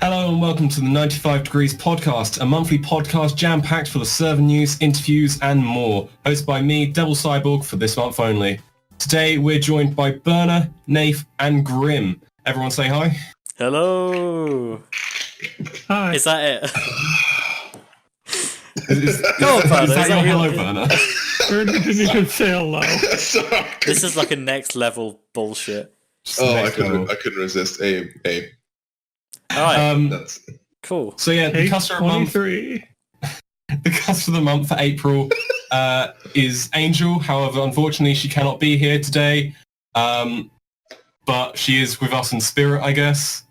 Hello and welcome to the 95 Degrees Podcast, a monthly podcast jam-packed full of server news, interviews and more, hosted by me, Devil Cyborg, for this month only. Today we're joined by Burner, Nath and Grim. Everyone say hi. Hello. Hi. Is that it? Is that your hello, Burner? Burner didn't even say hello. This is like a next level bullshit. I couldn't resist. Hey. Alright, That's cool. So yeah, the customer month, the customer of the month for April is Angel. However, unfortunately, she cannot be here today. But she is with us in spirit, I guess.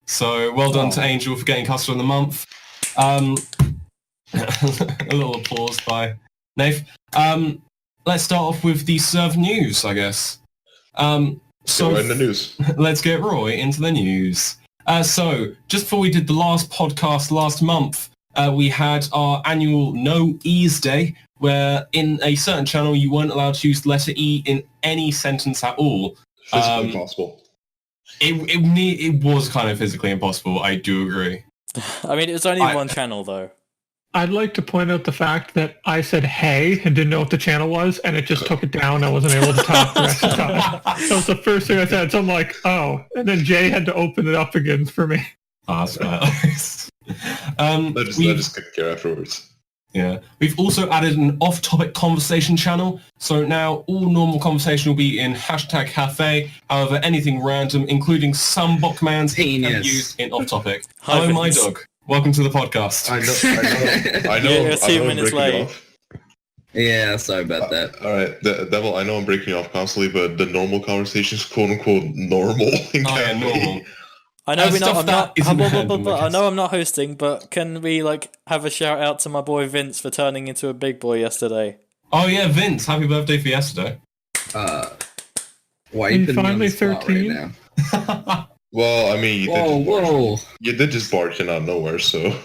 So well done to Angel for getting customer of the month. A little applause by Nath. Let's start off with the serve news, I guess. So in the news. Let's get right into the news. So, just before we did the last podcast last month, we had our annual No E's Day, where in a certain channel you weren't allowed to use the letter E in any sentence at all. Physically impossible. It was kind of physically impossible, I do agree. I mean, it was only one channel, though. I'd like to point out the fact that I said hey and didn't know what the channel was, and it just took it down. I wasn't able to talk the rest of the time. That was the first thing I said. So I'm like, oh. And then Jay had to open it up again for me. That's nice. I just couldn't care afterwards. Yeah. We've also added an off-topic conversation channel. So now all normal conversation will be in #cafe. However, anything random, including some Bachmans, can be used in off-topic. Hello, my dog. Welcome to the podcast. I know. You're 2 minutes late. Yeah, sorry about that. All right, Devil, I know I'm breaking you off constantly, but the normal conversations, quote unquote, normal. Normal. I know I I'm not hosting, but can we have a shout out to my boy Vince for turning into a big boy yesterday? Oh yeah, Vince! Happy birthday for yesterday. Why are you putting me on the spot 13? right now? Well, I mean, you did just barge in out of nowhere, so.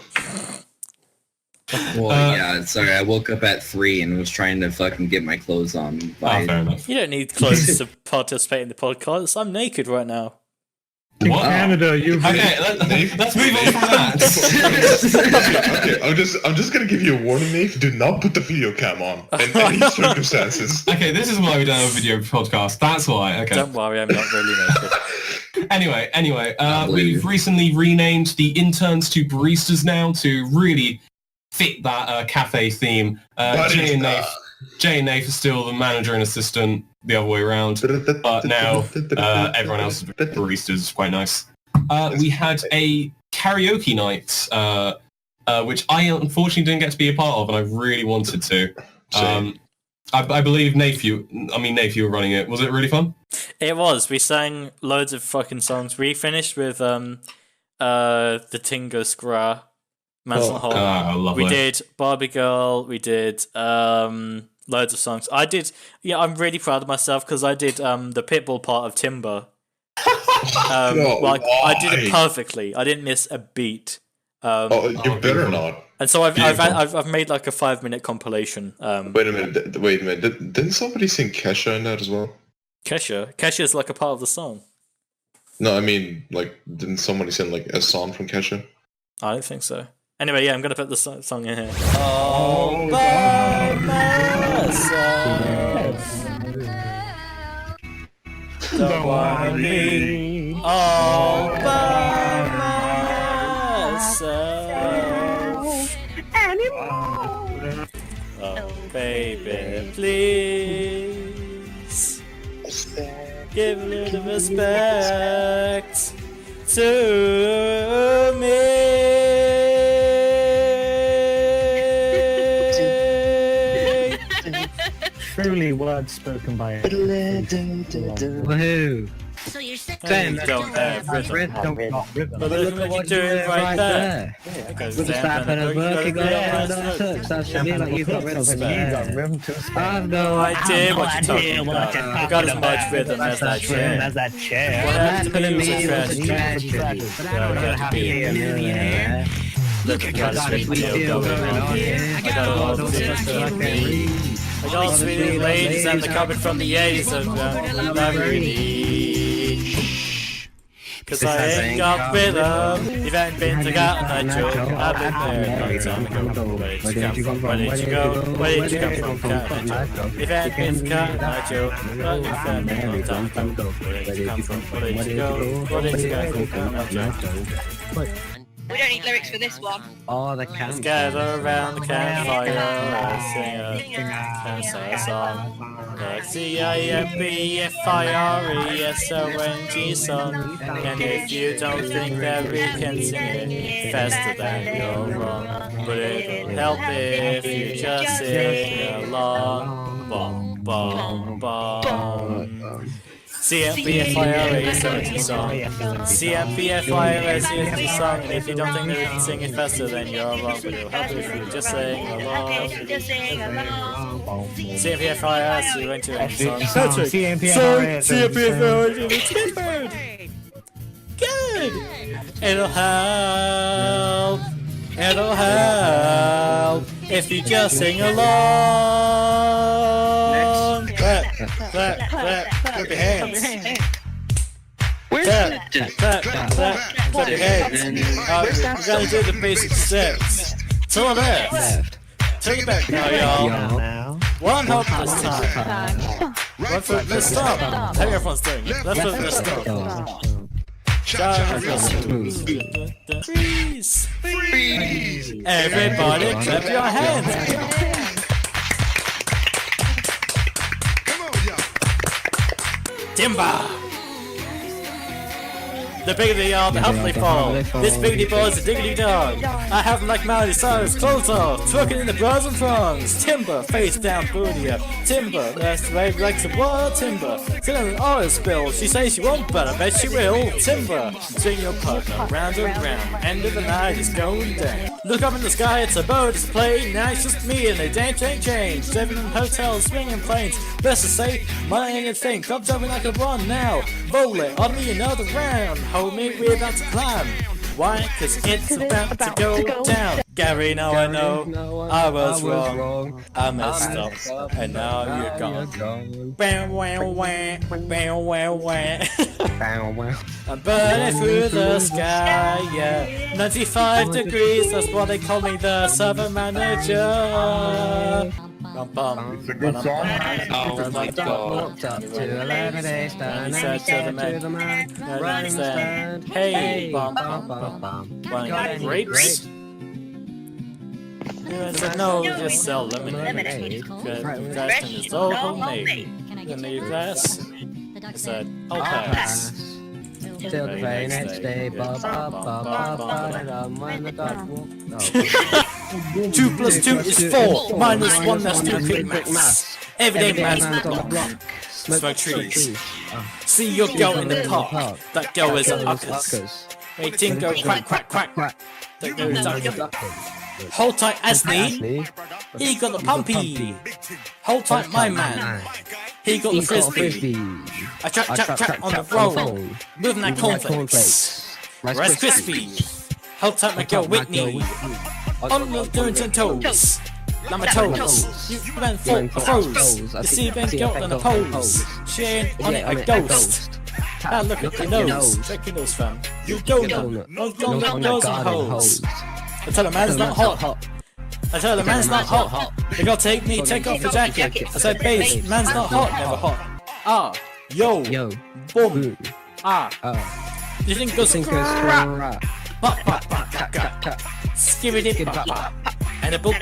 Well, yeah, sorry, I woke up at 3 and was trying to fucking get my clothes on. Fair enough. You don't need clothes to participate in the podcast. I'm naked right now. In Canada, you've... Okay, let's move on from that. Okay, I'm just gonna give you a warning, Nate. Do not put the video cam on in any circumstances. Okay, this is why we don't have a video podcast. That's why. Okay. Don't worry, I'm not really naked. Anyway, we've recently renamed the interns to baristas now to really fit that cafe theme. Jay and Nath are still the manager and assistant the other way around, but now everyone else is baristas. Quite nice. We had a karaoke night, which I unfortunately didn't get to be a part of, and I really wanted to. I believe Nath, you were running it. Was it really fun? It was. We sang loads of fucking songs. We finished with the Tingo Skra, Manson Hall. Lovely. We did Barbie Girl. We did loads of songs. I'm really proud of myself because I did the Pitbull part of Timber. I did it perfectly. I didn't miss a beat. You better not. And so I've made like a 5-minute compilation. Wait a minute. Didn't somebody sing Kesha in that as well? Kesha is like a part of the song. No, I mean, didn't somebody sing a song from Kesha? I don't think so. Anyway, yeah, I'm gonna put the song in here. All by myself. Don't want me. All by myself. Anymore. Oh, baby, please. Give a little respect to me. Truly words spoken by a woohoo. So you're sick of Don't have rhythm. But look what you're doing right there. With the slap and a working there, no touch. Sounds to me like you've got rhythm to spare. I've no idea what you're talking about. I've got as much rhythm as that chair. What happened to me was a tragedy. But I don't have to be a millionaire. Look, I got a sweet deal going on here. I got all those things I can read. I got sweet ladies and the cupboard from the 80s of library. Cause I ain't got rhythm. If I ain't been to Ghana, Nigel, I've been there a long time ago. Where did you come from? Where did you go? Where did you come from, Ghana? If I ain't been to Ghana, Nigel, where did you come from? Where did you come from? Where did you go? Where did you come from, Nigel? We don't need lyrics for this one. Oh, the Let's gather around the campfire, sing a campfire song. Like CIMPFIRESONG song. And if you don't think that we can sing it faster, then you're wrong. But it'll help if you just sing along. Bom, bom, bom. CMPFIRESONG song. CMPFIRESONG song. And if you don't think that we can sing it faster, then you're wrong. But it'll help if you just sing along. CMPFIRESONG song. CMPFIRESONG. Good. It'll help. It'll help if you just sing along. Clap, clap, clap, clap your hands. Clap, clap, clap, clap your hands. We're gonna do the basic steps. To the left. To the back now, y'all. One hop this time. One foot, let's stop. How everyone's doing it. Left foot, let's stop. Freeze! Freeze! Everybody clap your hands! Timber! The bigger they are, the harder they fall. This biggity boy is a diggity dog. I have him like Miley Cyrus, clothes off, twerking in the bras and thongs. Timber, face down, booty up. Timber, that's the way he likes the water. Timber, sitting in an oil spill. She says she won't, but I bet she will. Timber, swing your partner round and round. End of the night is going down. Look up in the sky, it's a bird display. Now it's just me and the damn ain't changed. Living in hotels, swinging planes. Best to say, money ain't a thing. Come jumping like a run now. Roll it on me another round. Hold me, we're about to climb. Why? Cause it's about to go down. Gary, now I know I was wrong. I messed up, and now you're gone. Bam, wham, wham, bam, wham, wham. I'm burning through the sky, yeah. 95 degrees, that's why they call me the summer manager. Bum, bum. It's a good song. Oh my god. He said to the man, hey, bum, bum, bum, bum. Wanna get grapes? I said, no, just sell lemonade. Glass is all homemade. You need a glass? I said, I'll pass. Till the very next day, ba ba ba ba ba when the dog walked. 2 plus 2 is 4. Minus 1, that's 2 quick maths. Everyday maths on the block. Smoke trees. See your girl in the park. That girl is an uckers. Hey, Tingo, quack, quack, quack. That girl is uckers. Hold tight, Asney. He got the pumpy. Hold tight, my man. He got the frisbee. I trap on the roll. Moving that cornflakes. Rice crispy. Hold tight, my girl Whitney. On the doing 10 toes. Like my toes. You went for froze. You see Ben girl on the pose. She ain't on it a ghost. Ah, look at your nose. Check your nose, fam. You donut. No donut on hoes. I tell a man's not hot. I tell the man's not hot. You gotta take off the jacket. I said, babe, man's not hot, never hot. Ah, yo, boom, ah. You think goes scrap, skibidi bop, and a boom,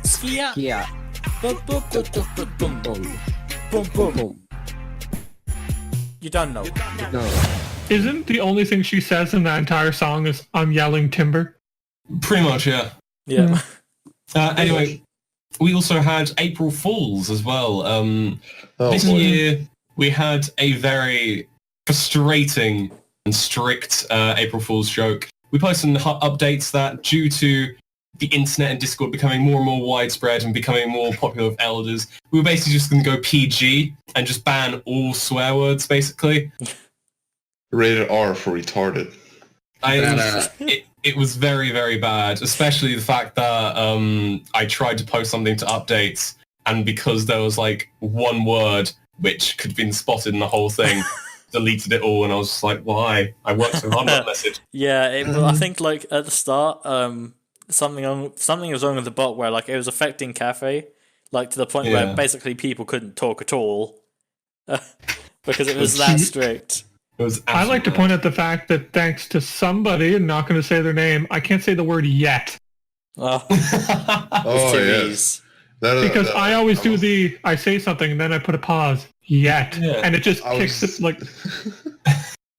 skia, boom. You don't know. No. Isn't the only thing she says in that entire song is I'm yelling timber? Pretty much, yeah. Yeah. Anyway, we also had April Fools as well. This year we had a very frustrating and strict April Fool's joke. We posted in updates that due to the internet and Discord becoming more and more widespread and becoming more popular with elders, we were basically just going to go PG and just ban all swear words, basically. Rated R for retarded. It was very, very bad, especially the fact that I tried to post something to updates, and because there was like one word which could have been spotted in the whole thing, deleted it all, and I was just like, why? I worked so hard on that message. Yeah, I think like at the start, something was wrong with the bot where like it was affecting Cafe, like to the point where basically people couldn't talk at all because it was that strict. I like to point out the fact that thanks to somebody, and not going to say their name, I can't say the word yet. Oh, yes. Because I always do I say something and then I put a pause. Yet. Yeah. And it just kicks it like...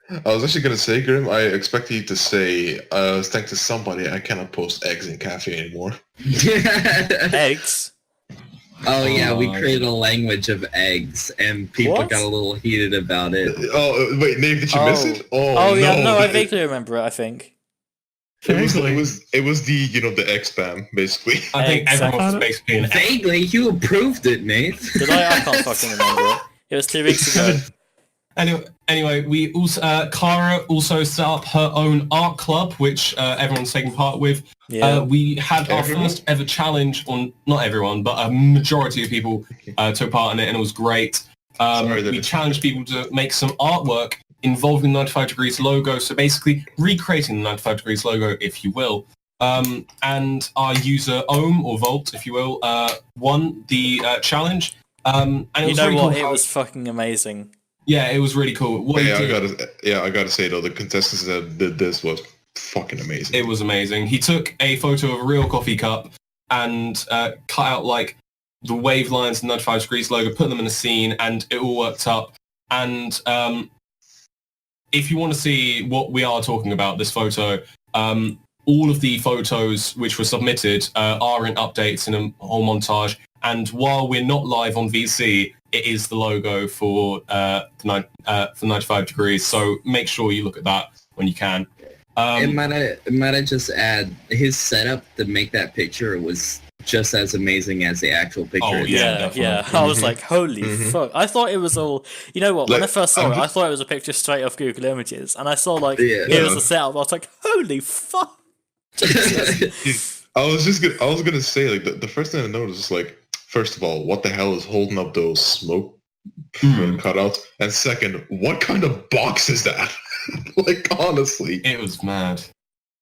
I was actually going to say, Grim, I expected you to say, thanks to somebody, I cannot post eggs in cafe anymore. Eggs? Oh yeah, we created a language of eggs, and people got a little heated about it. Oh, wait, Nate, did you miss it? Oh yeah, no, I vaguely remember it, I think. It was the the egg spam basically. I think everyone was basically an egg. Vaguely, you approved it, Nate. Did I? I can't fucking remember it. It was 2 weeks ago. Anyway, we also Cara also set up her own art club, which everyone's taking part with. Yeah. We had our first ever challenge on, not everyone, but a majority of people took part in it, and it was great. We challenged people to make some artwork involving the 95 Degrees logo, so basically recreating the 95 Degrees logo, if you will. And our user Ohm, or Volt, if you will, won the challenge. And it was really cool. It was fucking amazing. Yeah, it was really cool. I gotta say though, the contestants that did this was fucking amazing. It was amazing. He took a photo of a real coffee cup and cut out like the wave lines and 95 Degrees logo, put them in a scene, and it all worked up. And if you want to see what we are talking about, this photo, all of the photos which were submitted are in updates in a whole montage. And while we're not live on VC, it is the logo for 95 Degrees. So make sure you look at that when you can. It might have just add his setup to make that picture was just as amazing as the actual picture. Oh yeah. I was like, holy fuck! I thought it was all. You know what? When I first saw it, I thought it was a picture straight off Google Images, and I saw like here was a setup. I was like, holy fuck! I was gonna say like the first thing I noticed is like, first of all, what the hell is holding up those smoke cutouts? And second, what kind of box is that? Like, honestly. It was mad.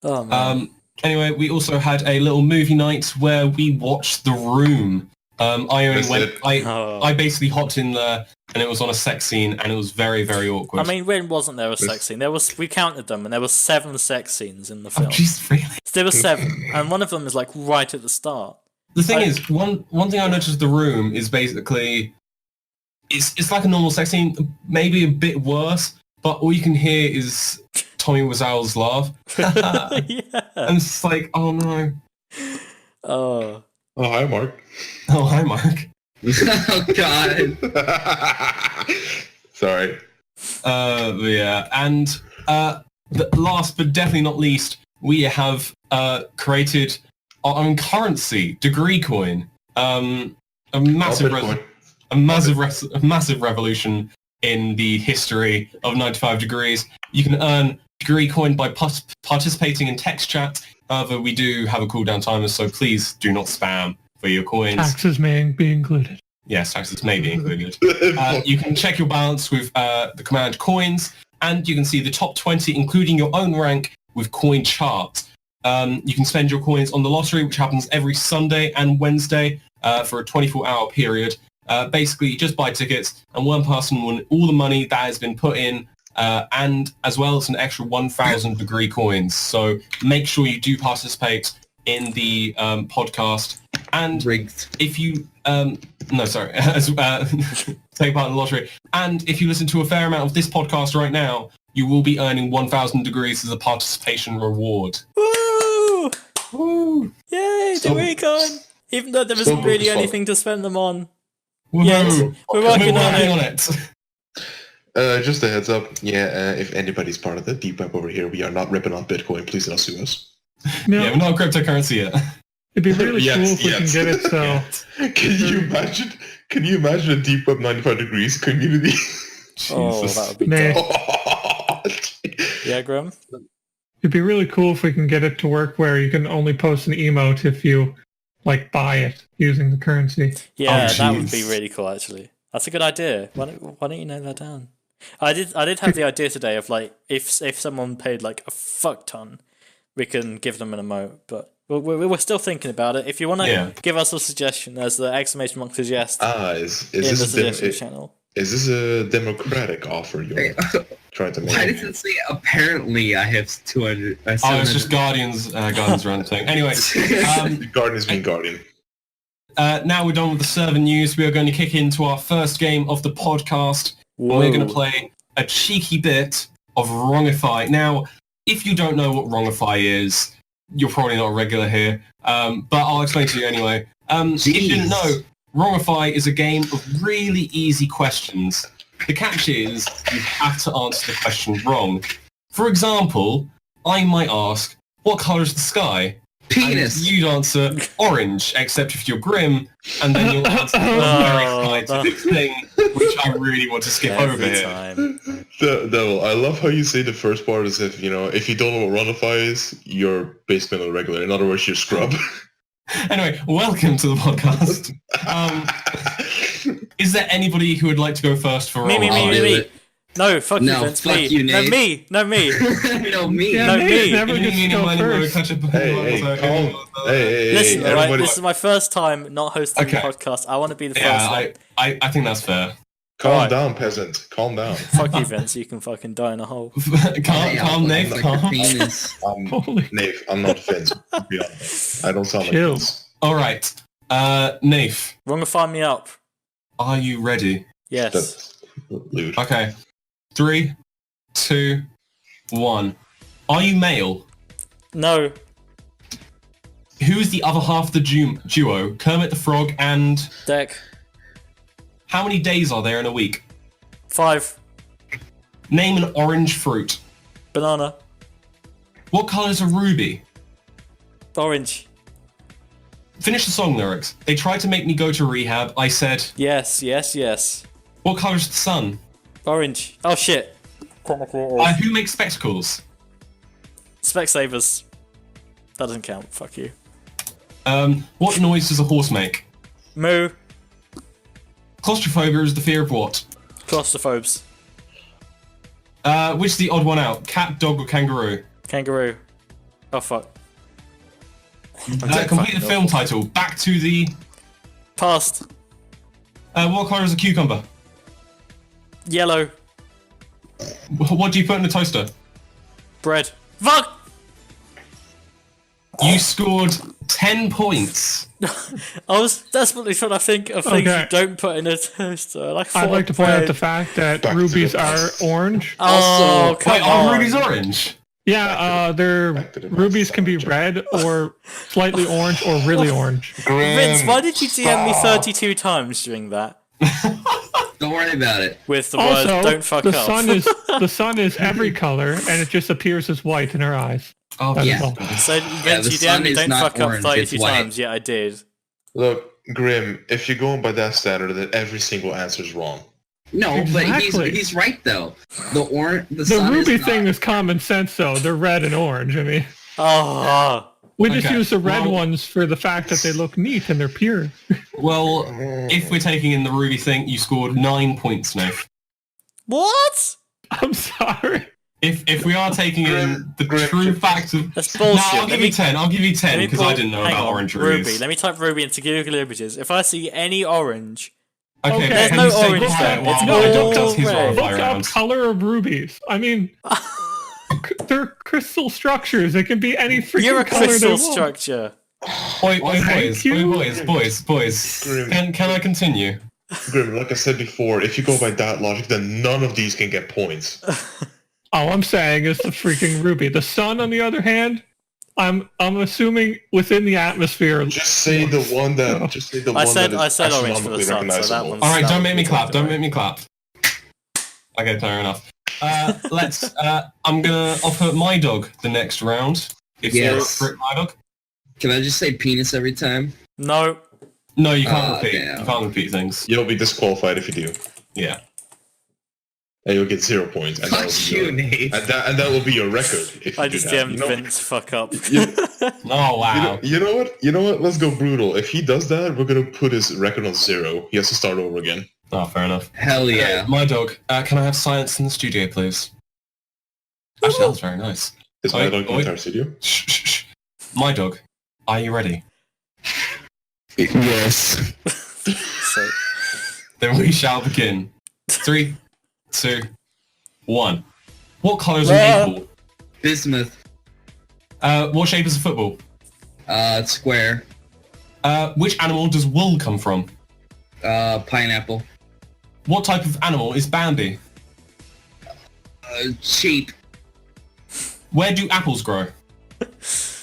Oh, man. Anyway, we also had a little movie night where we watched The Room. I basically hopped in there, and it was on a sex scene, and it was very, very awkward. I mean, when wasn't there a sex scene? We counted them, and there were 7 sex scenes in the film. Oh, jeez, really? There were 7, and one of them is like right at the start. The thing is, one thing I noticed with The Room is basically it's like a normal sex scene, maybe a bit worse, but all you can hear is Tommy Wiseau's laugh. And it's like, oh no. Oh, hi, Mark. Oh, hi, Mark. Oh, God. Sorry. Yeah, and last but definitely not least, we have created our own currency, Degree Coin. A massive revolution in the history of 95 Degrees. You can earn Degree Coin by participating in text chat. However, we do have a cooldown timer, so please do not spam for your coins. Taxes may be included. Yes, taxes may be included. You can check your balance with the command coins, and you can see the top 20, including your own rank, with coin chart. You can spend your coins on the lottery, which happens every Sunday and Wednesday for a 24-hour period. Basically, you just buy tickets, and one person will win all the money that has been put in, and as well as an extra 1,000 Degree coins. So make sure you do participate in the podcast. And if you take part in the lottery. And if you listen to a fair amount of this podcast right now, you will be earning 1,000 degrees as a participation reward. Woo! Woo! Yay, Degree Coin! Even though there isn't really anything to spend them on. Yet. We're working on it. Just a heads up, if anybody's part of the deep web over here, we are not ripping off Bitcoin. Please don't sue us. No. Yeah, we're not cryptocurrency yet. It'd be really cool if we can get it. So, Can you imagine a deep web 95 degrees community? Oh, that would be dope. Yeah, Grim? It'd be really cool if we can get it to work where you can only post an emote if you buy it using the currency. Yeah, that would be really cool. Actually, that's a good idea. Why don't you note that down? I did have the idea today of like if someone paid like a fuck ton, we can give them an emote, but we're still thinking about it. If you want to give us a suggestion, there's the exclamation mark suggest is in the this suggestion channel. Is this a democratic offer you're trying to make? Why does it say apparently I have 200? Oh, it's just Guardians ranting. Anyway, Guardians being Guardian. Now we're done with the server news. We are going to kick into our first game of the podcast. Whoa. We're going to play a cheeky bit of Wrongify. Now, if you don't know what Wrongify is, you're probably not a regular here, but I'll explain to you anyway. If you didn't know, Wrongify is a game of really easy questions. The catch is you have to answer the question wrong. For example, I might ask, what colour is the sky? Penis. And you'd answer orange, except if you're Grim, and then you'll answer a very scientific thing, which I really want to skip over here. Devil, I love how you say the first part as if, if you don't know what Wrongify is, you're basically not a regular. In other words, you're scrub. Anyway, welcome to the podcast. Is there anybody who would like to go first for Me. No, fuck you, Vince. Fuck me. You, Nate. No, me. No, me. Yeah, no, Nate me. Never gets to go first. Hey, listen, alright, this is my first time not hosting the podcast. I want to be the first one. I think that's fair. Calm down, peasant. Calm down. Fuck you, Vince. You can fucking die in a hole. calm, Nate. Calm. Nate, I'm not Vince. To be honest. I don't sound like Vince. All right, Nath. Wrongify me up. Are you ready? Yes. That's lewd. Okay. 3, 2, 1. Are you male? No. Who is the other half of the duo? Kermit the Frog and... Deck. How many days are there in a week? 5. Name an orange fruit. Banana. What colour is a ruby? Orange. Finish the song lyrics. They tried to make me go to rehab. I said... Yes. What colour is the sun? Orange. Oh shit. Who makes spectacles? Specsavers. That doesn't count. Fuck you. What noise does a horse make? Moo. Claustrophobia is the fear of what? Claustrophobes. Which is the odd one out? Cat, dog, or kangaroo? Kangaroo. Oh fuck. Complete the film title. Back to the... Past. What colour is a cucumber? Yellow. What do you put in a toaster? Bread. Fuck! You scored 10 points. I was desperately trying to think of things you don't put in a toaster. I'd like to point out the fact that rubies are orange. Oh, come on. Are rubies orange? Yeah, rubies can be red or slightly orange or really orange. Vince, why did you DM me 32 times during that? Don't worry about it. With the words, don't fuck up. The sun is every color, and it just appears as white in our eyes. Oh, yeah. So, Vince, you DM'd me don't fuck up 32 times. Yeah, I did. Look, Grim, if you're going by that standard, then every single answer is wrong. No, exactly. But he's right, though. The ruby thing is common sense, though. They're red and orange, I mean. Oh. We just use the red ones for the fact that they look neat and they're pure. Well, if we're taking in the ruby thing, you scored 9 points, Nath. What? I'm sorry. If we are taking in the true facts of... That's bullshit. No, I'll give you 10. I'll give you 10 because I didn't know about orange rubies. Ruby. Let me type ruby into Google Images. If I see any orange... Okay, there's no orange there. It's all red. Look up color of rubies. I mean... They're crystal structures. They can be any freaking You're a color crystal they want. structure. Boys. Can I continue? Grim, like I said before, if you go by that logic, then none of these can get points. All I'm saying is the freaking ruby. The sun, on the other hand, I'm assuming within the atmosphere. Just say the one that. No. Just say the one that is I said orange for the sun, so that one's... All right, don't make me clap. Don't make me clap. Okay, fair enough. I'm gonna offer my dog the next round. If you're for my dog. Can I just say penis every time? No. No, you can't repeat. Damn. You can't repeat things. You'll be disqualified if you do. Yeah. And you'll get 0 points. And fuck you, Nate. And that will be your record. If I you just do that. DM'd Vince, fuck up. Oh, wow. You know what? Let's go brutal. If he does that, we're going to put his record on 0. He has to start over again. Oh, fair enough. Hell yeah. My dog. Can I have science in the studio, please? Actually, that was very nice. Is my dog in the entire studio? Shh, shh, shh. My dog. Are you ready? Yes. So, Then we shall begin. 3, 2, 1. What colour is a maple? Bismuth. What shape is a football? Square. Which animal does wool come from? Pineapple. What type of animal is Bambi? Sheep. Where do apples grow?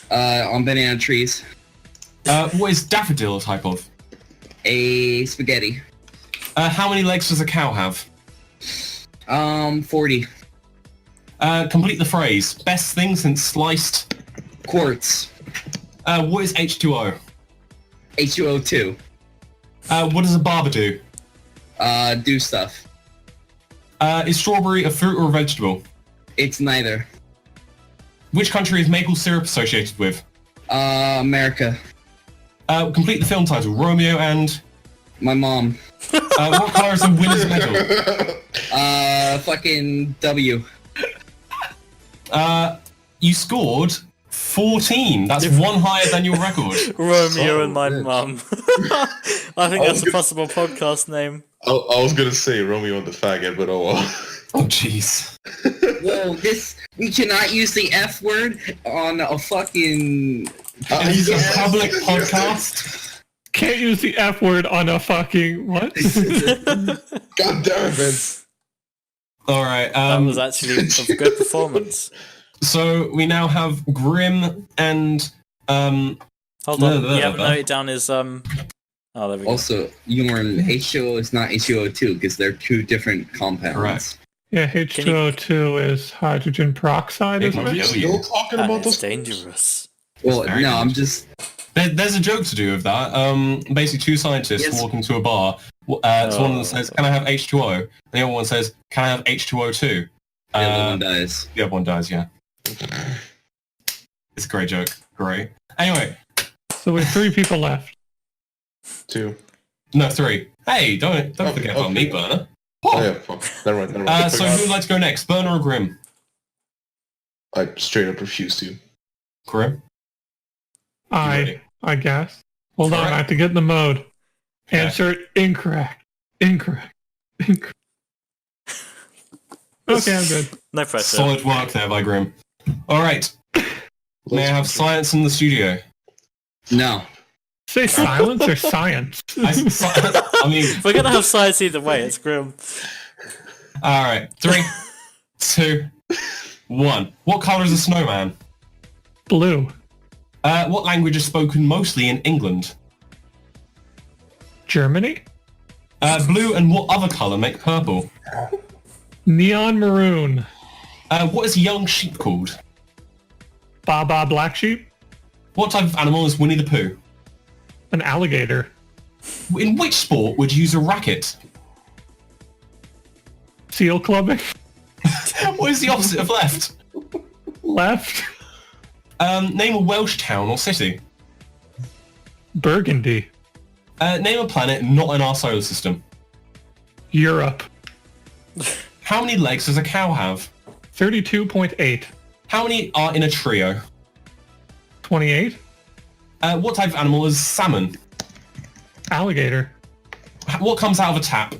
On banana trees. What is daffodil a type of? A spaghetti. How many legs does a cow have? 40. Complete the phrase. Best thing since sliced. Quartz. What is H2O? H2O2. What does a barber do? Do stuff. Is strawberry a fruit or a vegetable? It's neither. Which country is maple syrup associated with? America. Complete the film title. Romeo and... My mom. What colour is the winner's medal? Fucking W. You scored 14. That's one higher than your record. Romeo and my mum. I think that's a possible podcast name. I was gonna say Romeo and the Faggot, but oh well. Oh, jeez. Whoa, we cannot use the F word on a fucking... This is a public podcast. Can't use the F word on a fucking what? God damn it, Vince. Alright, That was actually a good performance. So we now have Grim and Hold on, you haven't noted down his Oh, there we go. Also, H2O is not H2O2 because they're two different compounds. Correct. Yeah, H2O2 is hydrogen peroxide, isn't It it? might Still talking And about it's this? dangerous. Well, Very no, I'm good. just... There's a joke to do with that. Basically, two scientists Yes. walk into a bar. So one of them says, "Can I have H2O?" And the other one says, "Can I have H2O2?" The other one dies. The other one dies. Yeah. It's a great joke. Great. Anyway, So we have 3 people left. 2. no 3. Hey, don't forget about me, Burner. Oh yeah, fuck. Never mind. So who would like to go next, Burner or Grim? I straight up refuse to. Grim. I guess. Hold on, I Correct. have to get in the mode. Okay. Answer incorrect. Incorrect. Incorrect. Okay, I'm good. No pressure. Solid work there by Grim. All right. May I have science in the studio? No. Say silence or science? I mean, We're gonna have science either way, it's grim. all right. 3, 2, 1. What colour is a snowman? Blue. What language is spoken mostly in England? Germany? Blue and what other colour make purple? Neon maroon. What is a young sheep called? Baba black sheep? What type of animal is Winnie the Pooh? An alligator. In which sport would you use a racket? Seal clubbing? What is the opposite of left? Left? Name a Welsh town or city. Burgundy. Name a planet not in our solar system. Europe. How many legs does a cow have? 32.8. How many are in a trio? 28. What type of animal is salmon? Alligator. What comes out of a tap?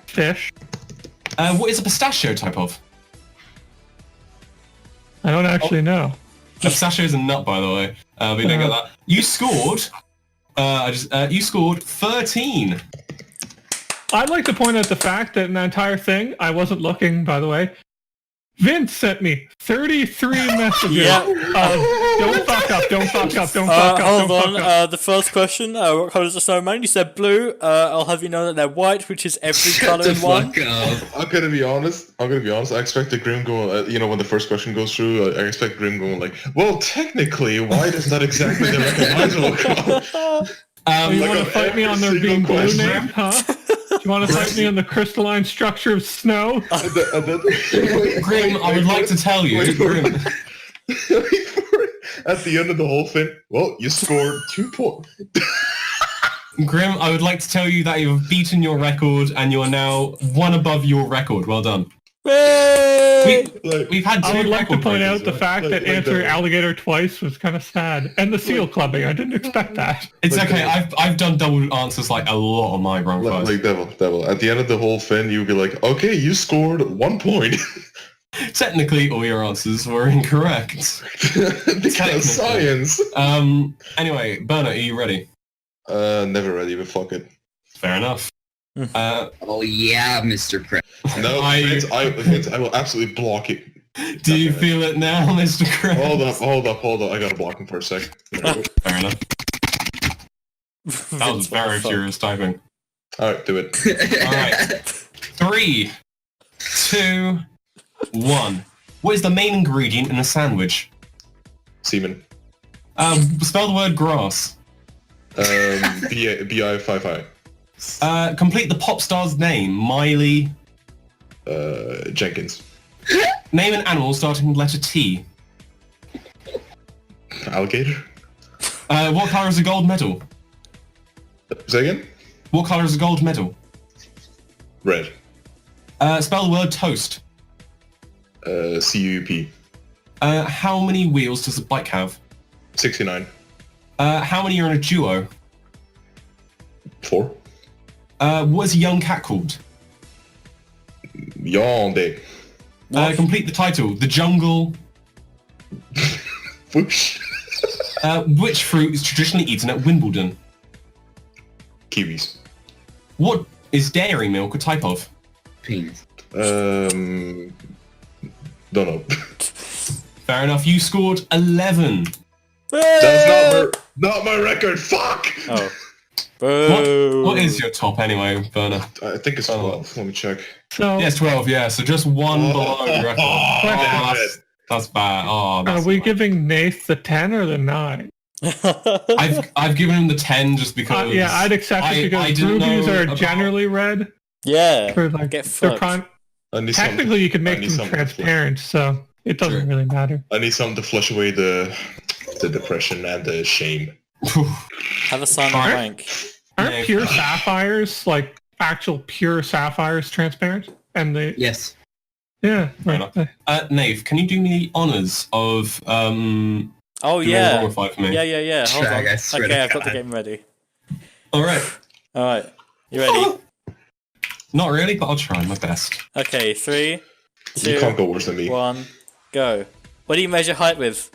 Fish. What is a pistachio type of? I don't actually know. A pistachio is a nut, by the way. We don't get that. You scored. You scored 13. I'd like to point out the fact that in that entire thing, I wasn't looking, by the way. Vince sent me 33 messages. Yeah. Don't fuck up, don't fuck up, don't fuck up, Hold don't on, fuck up. the first question, what colour is the snowman? You said blue. I'll have you know that they're white, which is every Shut colour the in one. fuck up. I'm gonna be honest. I expect the Grim going. When the first question goes through, I expect Grim going like, "Well, technically, white is not exactly the recognizable color." You like want to on fight me every on there single being blue question. name, huh? Do you want to fight me on the crystalline structure of snow? Grim, I would like to tell you. Wait for Grim, At the end of the whole thing, well, you scored 2 points. Grim, I would like to tell you that you've beaten your record and you are now one above your record. Well done. We've had 2 I would like to record point out breakers, the right? fact that answering alligator twice was kind of sad. And the seal clubbing, I didn't expect that. It's okay, I've done double answers like a lot of my wrong first. Like Devil. At the end of the whole thing, you'd be like, okay, you scored 1 point. Technically, all your answers were incorrect. Because science. Anyway, Bernard, are you ready? Never ready, but fuck it. Fair enough. Oh yeah, Mr. Krabs. No, Vince, I will absolutely block it. Do you feel it now, Mr. Krabs? Hold up. I gotta block him for a sec. Fair enough. That was very furious typing. Alright, do it. Alright. 3, 2, 1. What is the main ingredient in a sandwich? Semen. Spell the word grass. B-I-5-I. Complete the pop star's name. Miley. Jenkins. Name an animal starting with letter T. Alligator? What colour is a gold medal? Say again? What colour is a gold medal? Red. Spell the word toast. C-U-P. How many wheels does a bike have? 69. How many are in a duo? 4. What is a young cat called? Yonde. Complete the title. The Jungle. Whoosh. Which fruit is traditionally eaten at Wimbledon? Kiwis. What is dairy milk a type of? Penis. Don't know. Fair enough. You scored 11. That's not my record. Fuck. Oh. What is your top anyway, Berner? I think it's 12. Let me check. So, Yes, 12. Yeah, so just one below your record. Damn it. That's bad. Oh, that's are we bad. giving Nath the 10 or the 9? I've given him the 10 just because. Yeah, I'd accept it because I didn't rubies know are about- generally red. Yeah. Or like, Get they're fucked. technically, you could make them something to transparent, so it doesn't Sure. really matter. I need something to flush away the depression and the shame. Have a silent Alright. rank. Aren't Yeah. pure sapphires, like actual pure sapphires, transparent? And they, Yes. yeah, Fair right. Nave, can you do me the honours of Oh doing yeah. Horror Fight for me? Yeah. Hold on. I swear Okay, to I've got the God. game ready. Alright. Alright. You ready? Not really, but I'll try my best. Okay, 3, You can't 2, go worse than me. 1, go. What do you measure height with?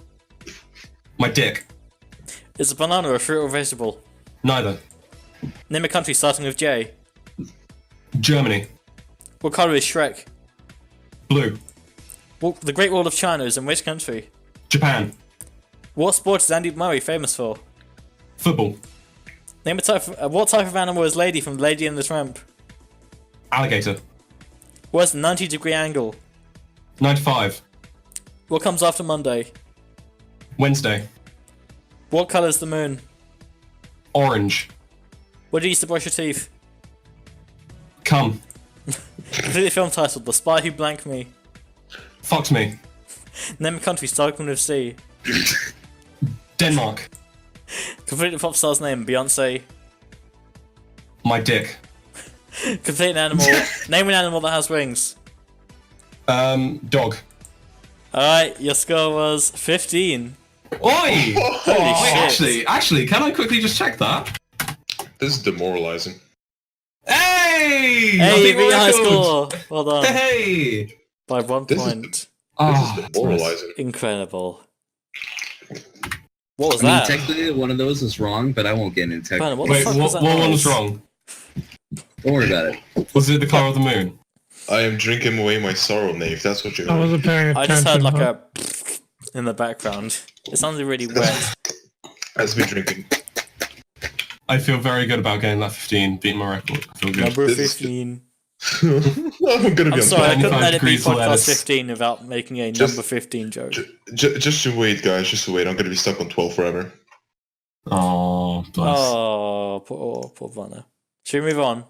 My dick. Is a banana a fruit or vegetable? Neither. Name a country starting with J. Germany. What colour is Shrek? Blue. The Great Wall of China is in which country? Japan. What sport is Andy Murray famous for? Football. Name a type of, what type of animal is Lady from Lady and the Tramp? Alligator. What's the 90-degree angle? 95. What comes after Monday? Wednesday. What colour is the moon? Orange. What do you use to brush your teeth? Come. Complete the film titled The Spy Who Blanked Me. Fucked me. Name a country starting with C. Denmark. Complete the pop star's name. Beyonce. My dick. Complete an animal. Name an animal that has wings. Dog. Alright, your score was 15. Oi! Holy shit. Actually, can I quickly just check that? This is demoralizing. Hey! Hey, you beat your high record. score. Well done. Hey! By 1 This is- point. This Ah, is demoralizing. Incredible. What was I mean, that? technically, one of those was wrong, but I won't get into Brandon, technical. what the Wait, fuck was what that one noise? was wrong? Don't worry about it. Was it the colour of the moon? I am drinking away my sorrow, Nave. That's what you're I wasn't paying attention. I just heard like huh? a in the background. It sounded really wet. That's me drinking. I feel very good about getting that 15, beating my record. I feel good. Number This is- 15. I'm gonna be I'm sorry, I couldn't 25 let it be degrees podcast lettuce. 15 without making a Just- number 15 joke. Just you wait, guys. Just wait. I'm gonna be stuck on 12 forever. Oh, bless. Oh, poor Vanna. Should we move on?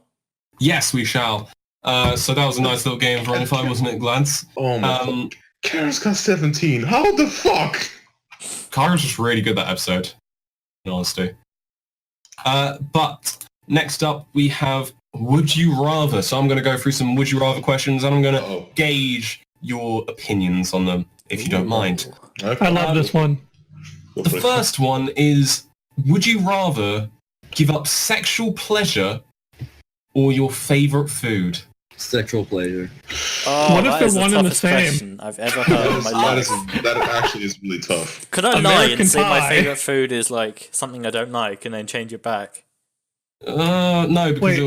Yes, we shall. So that was a nice little game of Running Five, wasn't it, Glance? Oh my Um, god. Karen's got 17. How the fuck? Kara was just really good that episode, in honesty. But next up we have Would You Rather. So I'm going to go through some Would You Rather questions and I'm going to gauge your opinions on them, if you don't mind. I love this one. The first one is, would you rather give up sexual pleasure or your favourite food? Sexual pleasure. Oh, What if that is they're one the and the toughest same? question I've ever heard in my life. That actually is really tough. Could I lie American and say my Pie. favourite food is like something I don't like and then change it back? No, because Wait.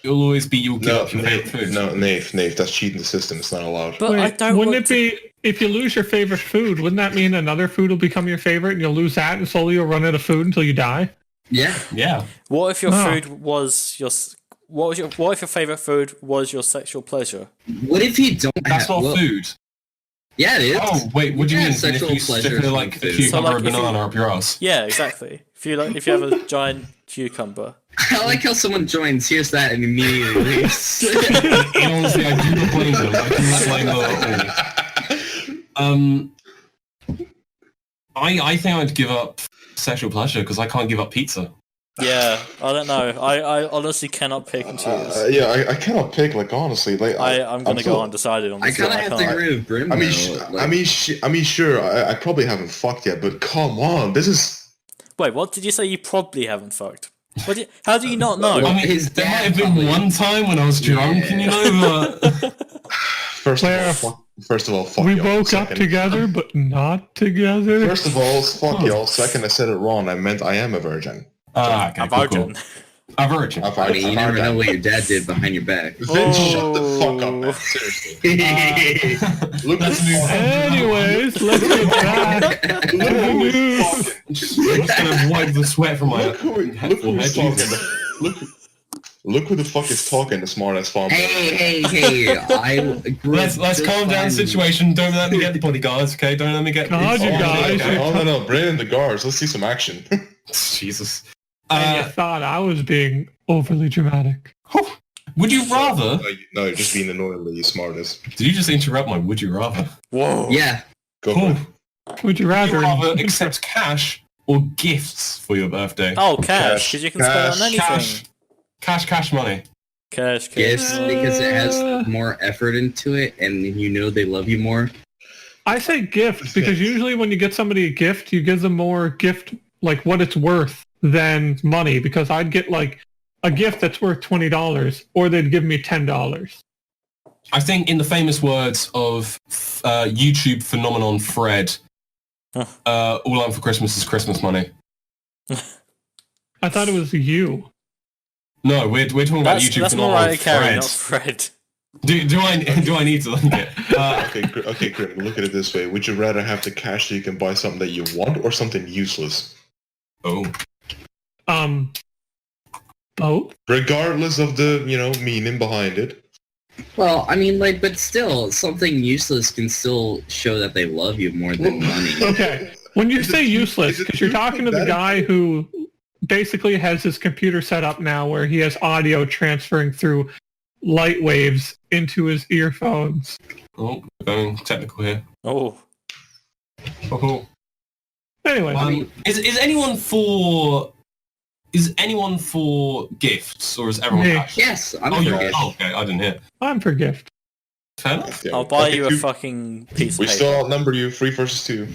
you'll always be you'll give No, up your favourite food. No, Nath, that's cheating the system. It's not allowed. But I Wait, don't wouldn't want it be if you lose your favorite food? Wouldn't that mean another food will become your favorite, and you'll lose that, and slowly you'll run out of food until you die? Yeah. Yeah. What if your Oh. food was your? What if your favorite food was your sexual pleasure? What if you don't That's have... not food. Yeah, it is. Oh, wait, what do you Yeah, mean? If sexual you pleasure stick a, from like, a food. cucumber So, like, or if you- banana up your ass? Yeah, exactly. If you have a giant cucumber. I like how someone joins, hears that, and immediately leaves. Honestly, I do not blame them. I do not blame them at all. I think I'd give up sexual pleasure because I can't give up pizza. Yeah, I don't know. I honestly cannot pick and choose. Yeah, I cannot pick. Like honestly, like I'm gonna go undecided on I this. kind of one. have to can't- agree with Brim. I mean, though. sure. I probably haven't fucked yet, but come on, this is. Wait, what did you say? You probably haven't fucked. How do you not know? I mean, His there might dad have been probably- one time when I was drunk, and you know, but First of all, fuck We y'all. woke up Second- together, but not together. First of all, fuck y'all. Second, I said it wrong. I meant I am a virgin. okay, A cool, virgin. cool. A virgin. I mean, you never know what your dad did behind your back. Then shut the fuck up, man. Seriously. Look Let's who's move fucking- Anyways, let's get back to Look the who is news. fucking. I'm just gonna wipe the sweat from my Look who is talking. Look who the fuck is talking. The smart ass farm. Hey! Let's calm down the situation. Don't let me get the bodyguards, okay? Don't let me get. God, you guys. Okay. Oh no, bring in the guards. Let's see some action. Jesus. And you thought I was being overly dramatic. Would you rather? No, you're just being annoyingly smartest. Did you just interrupt my would you rather? Whoa. Yeah. Go for it. Would you Would you rather? rather accept cash or gifts for your birthday? Oh, cash, because you can spend it on anything. Cash money. Cash. Gifts because it has more effort into it, and you know they love you more. I say gift because usually when you get somebody a gift, you give them more gift, like what it's worth, than money. Because I'd get like a gift that's worth $20, or they'd give me $10. I think in the famous words of YouTube phenomenon Fred, all I want for Christmas is Christmas money. I thought it was you. No, we're talking about YouTube That's phenomenon Mariah Carey, Fred. not Fred. Do I need to link it? Okay, Grim, look at it this way. Would you rather have the cash so you can buy something that you want or something useless? Oh. Both. Regardless of the, meaning behind it. Well, I mean, like, but still, something useless can still show that they love you more than money. Okay. When you Is say it- useless, is it because you're talking to the that guy who basically has his computer set up now where he has audio transferring through light waves into his earphones. Oh, going technical here. Oh. Oh. Anyway, Is anyone for gifts or is everyone Me. cash? Yes, I'm Oh, for you gifts. oh, okay, I didn't hear. I'm for gift. Fair enough. Yeah. I'll buy Okay, you a two- fucking piece of We paper. still outnumber you 3 versus 2.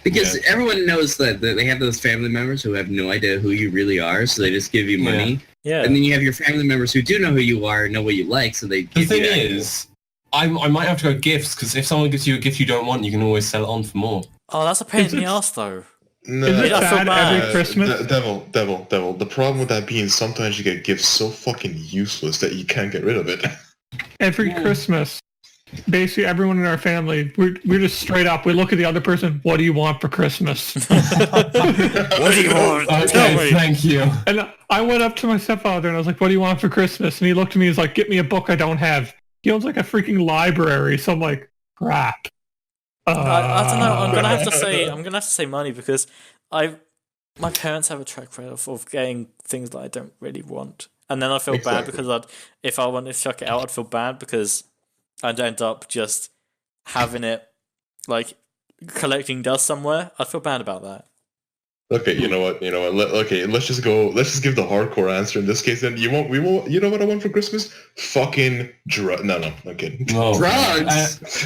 Because everyone knows that they have those family members who have no idea who you really are, so they just give you money. Yeah. And then you have your family members who do know who you are, know what you like, so they The give thing you is, I might have to go gifts because if someone gives you a gift you don't want, you can always sell it on for more. Oh, that's a pain Is in the it- ass, though. No, Is it I feel sad bad. every Christmas? Devil. The problem with that being sometimes you get gifts so fucking useless that you can't get rid of it. Every Christmas, basically everyone in our family, we're just straight up. We look at the other person. What do you want for Christmas? What do you want? Tell Okay, me. thank you. And I went up to my stepfather and I was like, "What do you want for Christmas?" And he looked at me. He's like, "Get me a book I don't have." He owns like a freaking library. So I'm like, "Crap." I don't know. I'm gonna have to say money because my parents have a track record of getting things that I don't really want, and then I feel bad Exactly. because if I wanted to chuck it out, I'd feel bad because I'd end up just having it like collecting dust somewhere. I'd feel bad about that. Okay, you know what? Okay, let's just go. Let's just give the hardcore answer in this case. Then you won't. We won't. You know what I want for Christmas? Fucking No, I'm kidding. No. Drugs.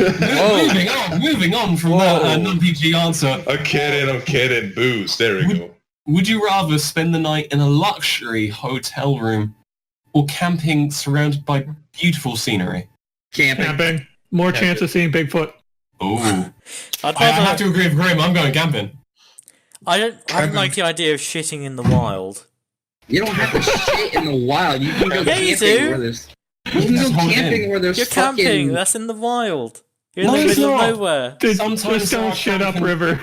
Moving on from that non-PG answer. I'm kidding. Booze. There we go. Would you rather spend the night in a luxury hotel room or camping surrounded by beautiful scenery? Camping. More chance of seeing Bigfoot. Ooh. I have to agree with Grim. I'm going camping. I don't like the idea of shitting in the wild. You don't have to shit in the wild. You can go you camping do. where there's. You can go camping where there's You're fucking. camping. That's in the wild. You're in the middle of nowhere. Just don't shit up river.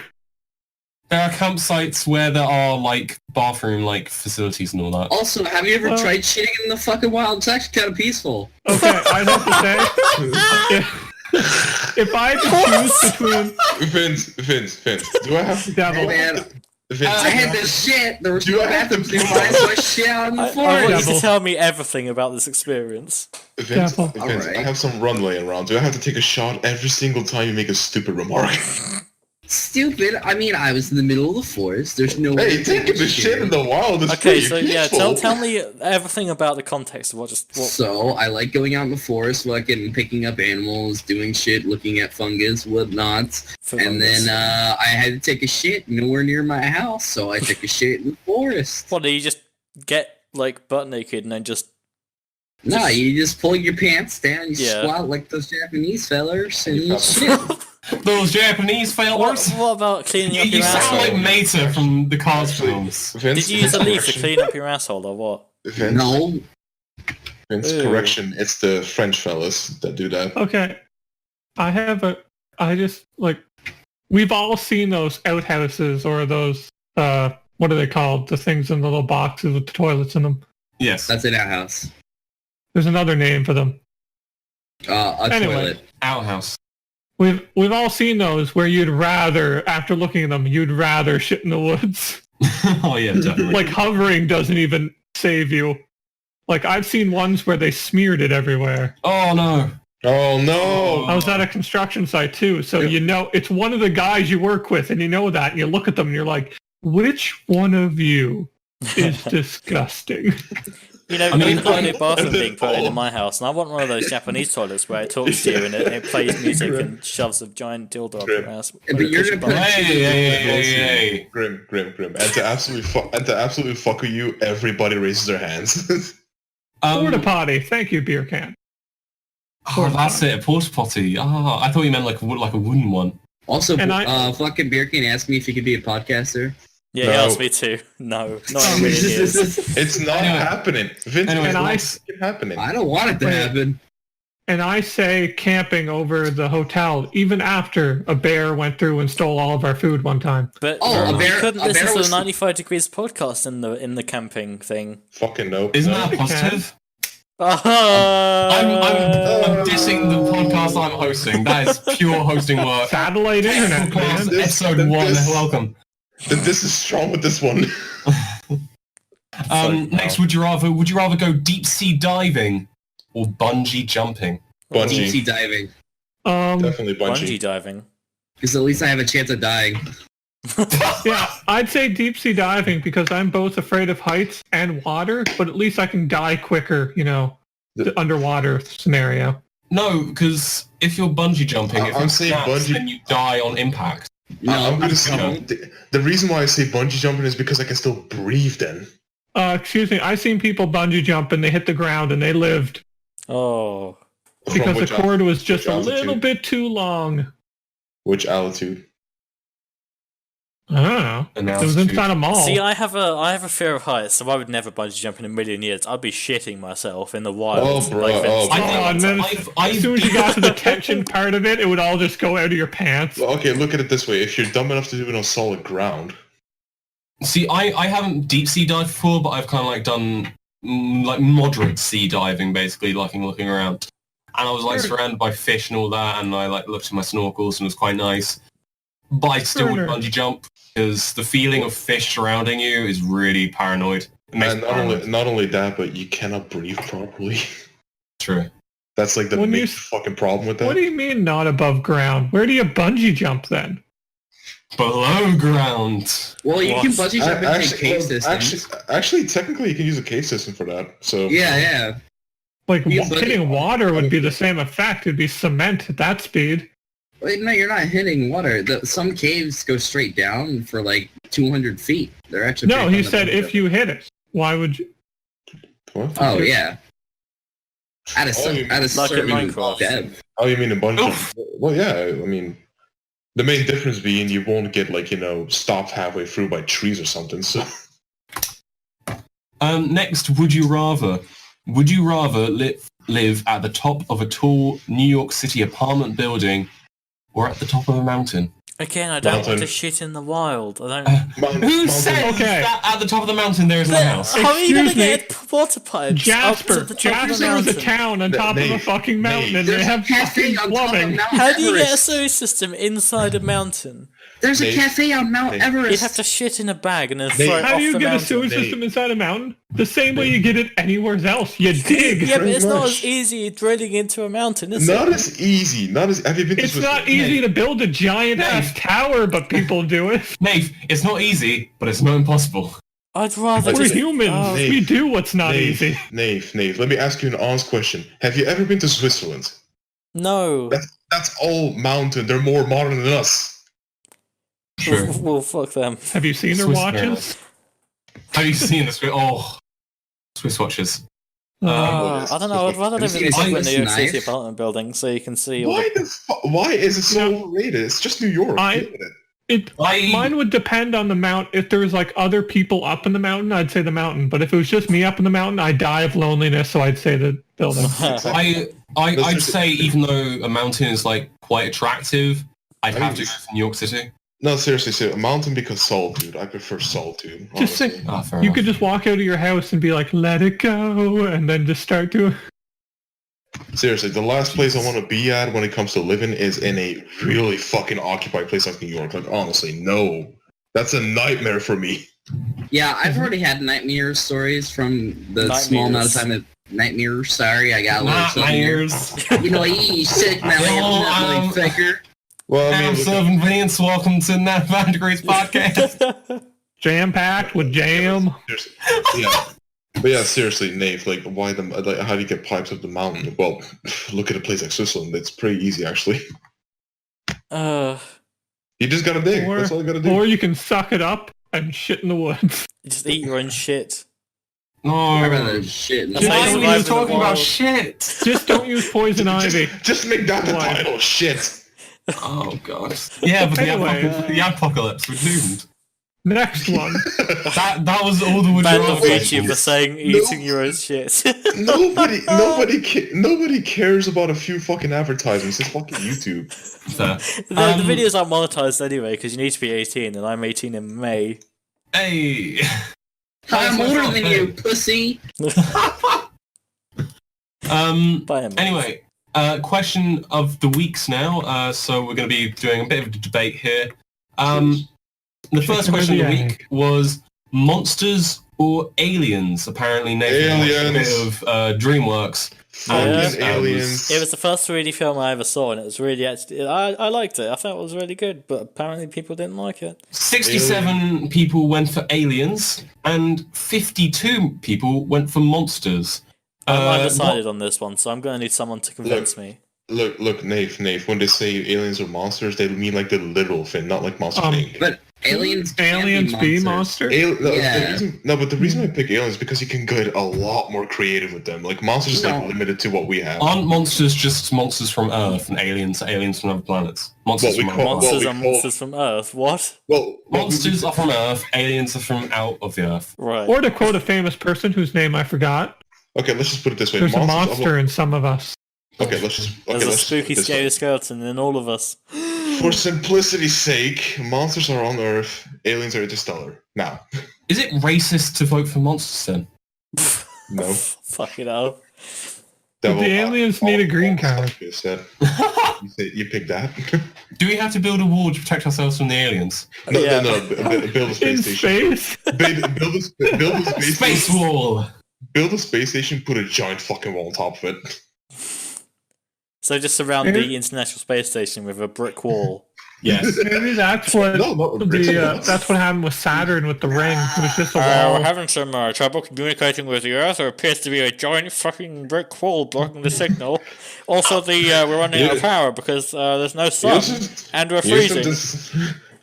There are campsites where there are like bathroom like facilities and all that. Also, have you ever tried shitting in the fucking wild? It's actually kind of peaceful. Okay, I have to say, if I had to choose between Vince, do I have to? Devil, Man, Vince, I had this shit. There was no bathrooms nearby, so I shit out in the I want forest. you to tell me everything about this experience. Vince, Devil. Alright. I have some runway around. Do I have to take a shot every single time you make a stupid remark? Stupid. I mean, I was in the middle of the forest. There's no. Hey, taking the shit in the wild is Okay, pretty so yeah, peaceful. tell me everything about the context of what. So I like going out in the forest, fucking picking up animals, doing shit, looking at fungus, whatnot. And then I had to take a shit nowhere near my house, so I took a shit in the forest. What do you just get like butt naked and then just? Nah, you just pull your pants down, you Yeah. squat like those Japanese fellers, and you shit. Those Japanese failures. What about cleaning up You your sound like asshole? Meta from the Cars films. Vince, Did you use a leaf to correction. clean up your asshole or what? Vince, No, Vince, Ew. correction. It's the French fellas that do that. okay, I just like, we've all seen those outhouses or those, what are they called? The things in the little boxes with the toilets in them. Yes. that's in our house. There's another name for them. Anyway. Toilet. Outhouse. We've all seen those where you'd rather, after looking at them, you'd rather shit in the woods. Oh yeah, definitely. Like hovering doesn't even save you. Like I've seen ones where they smeared it everywhere. Oh no. Oh no! I was at a construction site too, so you know it's one of the guys you work with, and you know that, and you look at them and you're like, which one of you is disgusting? You know, I mean, there's a new bathroom being put in my house, and I want one of those Japanese toilets where it talks to you and it plays music and shoves a giant dildo up your ass. But you're gonna put Hey. Grim. And to absolutely fuck with you, everybody raises their hands. Porta potty. Thank you, beer can. Oh, that's it. A porta potty. Oh, I thought you meant like a wooden one. Also, And fucking Beer can ask me if he could be a podcaster. Yeah, No. he asked me to. No, not in a million years. It's not happening. Vince, Anyway, it's and not fucking happening. I don't want it to Wait. happen. And I say camping over the hotel, even after a bear went through and stole all of our food one time. But Oh, you a bear- couldn't a listen bear to was- the 95 Degrees podcast in the camping thing. Fucking no. Isn't no. that positive? I'm I'm dissing the podcast I'm hosting. That is pure hosting work. Satellite internet, Podcast man. episode Then 1. this- Welcome. This is strong with this one. Next, would you rather go deep sea diving or bungee jumping? Deep Bungee. sea diving. Definitely bungee bungee. diving. Because at least I have a chance of dying. Yeah, I'd say deep sea diving because I'm both afraid of heights and water, but at least I can die quicker, you know, the underwater scenario. No, because if you're bungee jumping, if I'm it saying snaps, bungee- then you die on impact. No, I'm gonna I'm say the reason why I say bungee jumping is because I can still breathe then. Excuse me, I've seen people bungee jump and they hit the ground and they lived Oh. From because the which cord was just which a little altitude? bit too long. Which altitude? I don't know. And It was inside a mall. See, I have a fear of heights, so I would never bungee jump in a million years. I'd be shitting myself in the wild. Oh, bro, Vince oh, said. Oh, and then as soon as you got to the tension part of it, it would all just go out of your pants. Well, okay, look at it this way. If you're dumb enough to do it on solid ground, See, I haven't deep sea dived before, but I've kind of like done like moderate sea diving, basically, like looking around. And I was like surrounded by fish and all that, and I like looked at my snorkels and it was quite nice. But I still would bungee jump because the feeling of fish surrounding you is really paranoid. It makes and me paranoid. not only that, but you cannot breathe properly. True. That's like the When you main s- fucking problem with that. What do you mean not above ground? Where do you bungee jump then? Below ground. Well, you can bungee jump and take cave Actually, systems. actually, technically, you can use a cave system for that. So Yeah. Like You hitting water would be the same effect. It'd be cement at that speed. Wait, no, you're not hitting water. Some caves go straight down for like 200 feet. They're actually No, he said if you hit it. Why would you? What? Oh yeah. At a certain Minecraft. depth. Oh, you mean a bunch of... Well, yeah, I mean... The main difference being you won't get, like, stopped halfway through by trees or something, so... Next, would you rather? Would you rather live at the top of a tall New York City apartment building or at the top of a mountain? Again, I don't want to shit in the wild. I don't... Who says that at the top of the mountain there is no house? How are you going to Excuse me. get water pipes Jasper. up to the top of the Jasper is a mountain? town on top of a fucking mountain, and they There's have a cafe fucking on top of plumbing. Mount How do you get a Everest. sewage system inside a mountain? There's a Nate. cafe on Mount Nate. Everest. You'd have to shit in a bag and then throw it How off do you the get a mountain. sewage system inside a mountain? The same way you get it anywhere else. You dig. Yeah, but it's not much. as easy drilling into a mountain, is Not it? as easy. Not as... Have you been to It's Switzerland? not easy to build a giant-ass Nate. tower, but people do it. Nate, it's not easy, but it's not impossible. I'd rather We're just... humans. Oh, Nate. We do what's not easy. Nave, let me ask you an honest question. Have you ever been to Switzerland? no. That's all mountain. They're more modern than us. Sure. Well, fuck them. Have you seen their Swiss watches? Have you seen this? Oh, Swiss watches. I don't know, I'd rather live in a Have you New seen York this City knife? apartment building so you can see all the... Why is it so overrated? It's just New York. Mine would depend on the mount. If there was like other people up in the mountain, I'd say the mountain. But if it was just me up in the mountain, I'd die of loneliness, so I'd say the building. I'd say even though a mountain is like quite attractive, I'd have to go to New York City. No, seriously, a mountain because solitude. I prefer solitude. Just honestly. say Fair you enough. could just walk out of your house and be like, "Let it go," and then just start doing. Seriously, the last place I want to be at when it comes to living is in a really fucking occupied place like New York. Like, honestly, no. That's a nightmare for me. Yeah, I've already had nightmare stories from the small amount of time that nightmares. Sorry, I got a little something here. Nightmares. You know, you sick man, Hello, motherfucker. Well, I I'm mean, Sylvan Vince. Welcome to Nath Degrees podcast. Jam packed with jam. seriously, yeah. But yeah, seriously, Nate, like, how do you get pipes up the mountain? Well, look at a place like Switzerland. It's pretty easy, actually. You just gotta dig. That's all you gotta do. Or you can suck it up and shit in the woods. just eat your own shit. I'd No. rather shit. That's Why how are you we survive even in the talking about wild. shit? Just don't use poison ivy. Just make that the Why? title. Shit. Oh god. Yeah, but Anyway, the apocalypse, we're doomed. Next one. That was all the would you Band rather of questions. YouTube for saying eating your own shit. Nobody cares about a few fucking advertisements. It's fucking YouTube. Fair. The videos aren't monetized anyway because you need to be 18 and I'm 18 in May. Hey. I'm older than you, pussy. Anyway, question of the weeks now. So we're going to be doing a bit of a debate here. The first question of the week was monsters or aliens. Apparently, Nathan watched a bit of DreamWorks. Fucking aliens. It was the first 3D film I ever saw and it was really actually... I liked it. I thought it was really good, but apparently people didn't like it. 67 people went for aliens, and 52 people went for monsters. I'm undecided on this one, so I'm going to need someone to convince me. Look, Nate, when they say aliens or monsters, they mean like the literal thing, not like Monster Inc. But aliens Aliens be monsters. Yeah. But the reason I pick aliens is because you can get a lot more creative with them. Like monsters is like limited to what we have. Aren't monsters just monsters from Earth, and aliens are aliens from other planets? Monsters What we from call- Earth. Monsters we are call- monsters from Earth. What? Well, Monsters are from Earth, aliens are from out of the Earth. Right. Or to quote a famous person whose name I forgot, okay, let's just put it this way. there's a Monsters- monster in some of us. Okay, let's just. Okay, There's a let's just put spooky, it this scary way. skeleton in all of us. For simplicity's sake, monsters are on Earth, aliens are interstellar. Now, Is it racist to vote for monsters then? no. Fuck it up. The aliens need a green card. You said. You picked that. Do we have to build a wall to protect ourselves from the aliens? No, Yeah. build a In space station. space? Build a space Space station. wall! Build a space station. Put a giant fucking wall on top of it. So just surround the International Space Station with a brick wall. Yes. Maybe that's what that's what happened with Saturn with the ring. It was just a wall. We're having some trouble communicating with the Earth. There appears to be a giant fucking brick wall blocking the signal. Also, we're running out of power because there's no sun and we're freezing.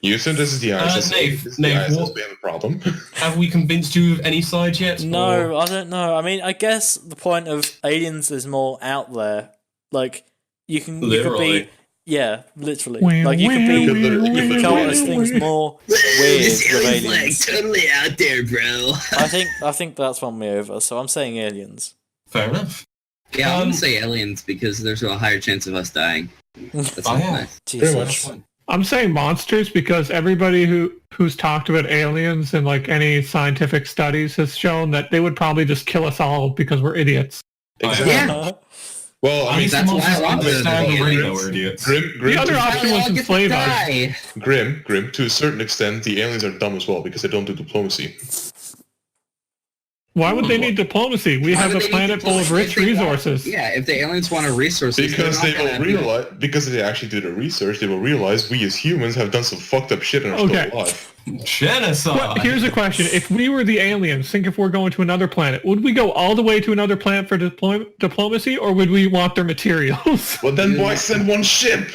Houston, this is the ISS. Nave, We have a problem. Have we convinced you of any side yet? No, I don't know. I mean, I guess the point of aliens is more out there. Like, you could be... Yeah, literally. Like, you could come at things more weird with aliens. Like totally out there, bro. I think that's won me over, so I'm saying aliens. Fair enough. Yeah, I'm gonna say aliens because there's a higher chance of us dying. That's nice. Jesus. Pretty much. I'm saying monsters because everybody who's talked about aliens in like any scientific studies has shown that they would probably just kill us all because we're idiots. Exactly. Yeah. Well, I mean, that's why I want we're idiots. Grim, The other option was enslave us. Grim, to a certain extent, the aliens are dumb as well because they don't do diplomacy. Why would they need diplomacy? We have a planet full of rich resources. If the aliens want resources, because they will realize, because they actually do the research, they will realize we as humans have done some fucked up shit and are still alive. Genocide. Well, here's a question: if we were the aliens, think if we're going to another planet, would we go all the way to another planet for diplomacy, or would we want their materials? Well, then why send one ship?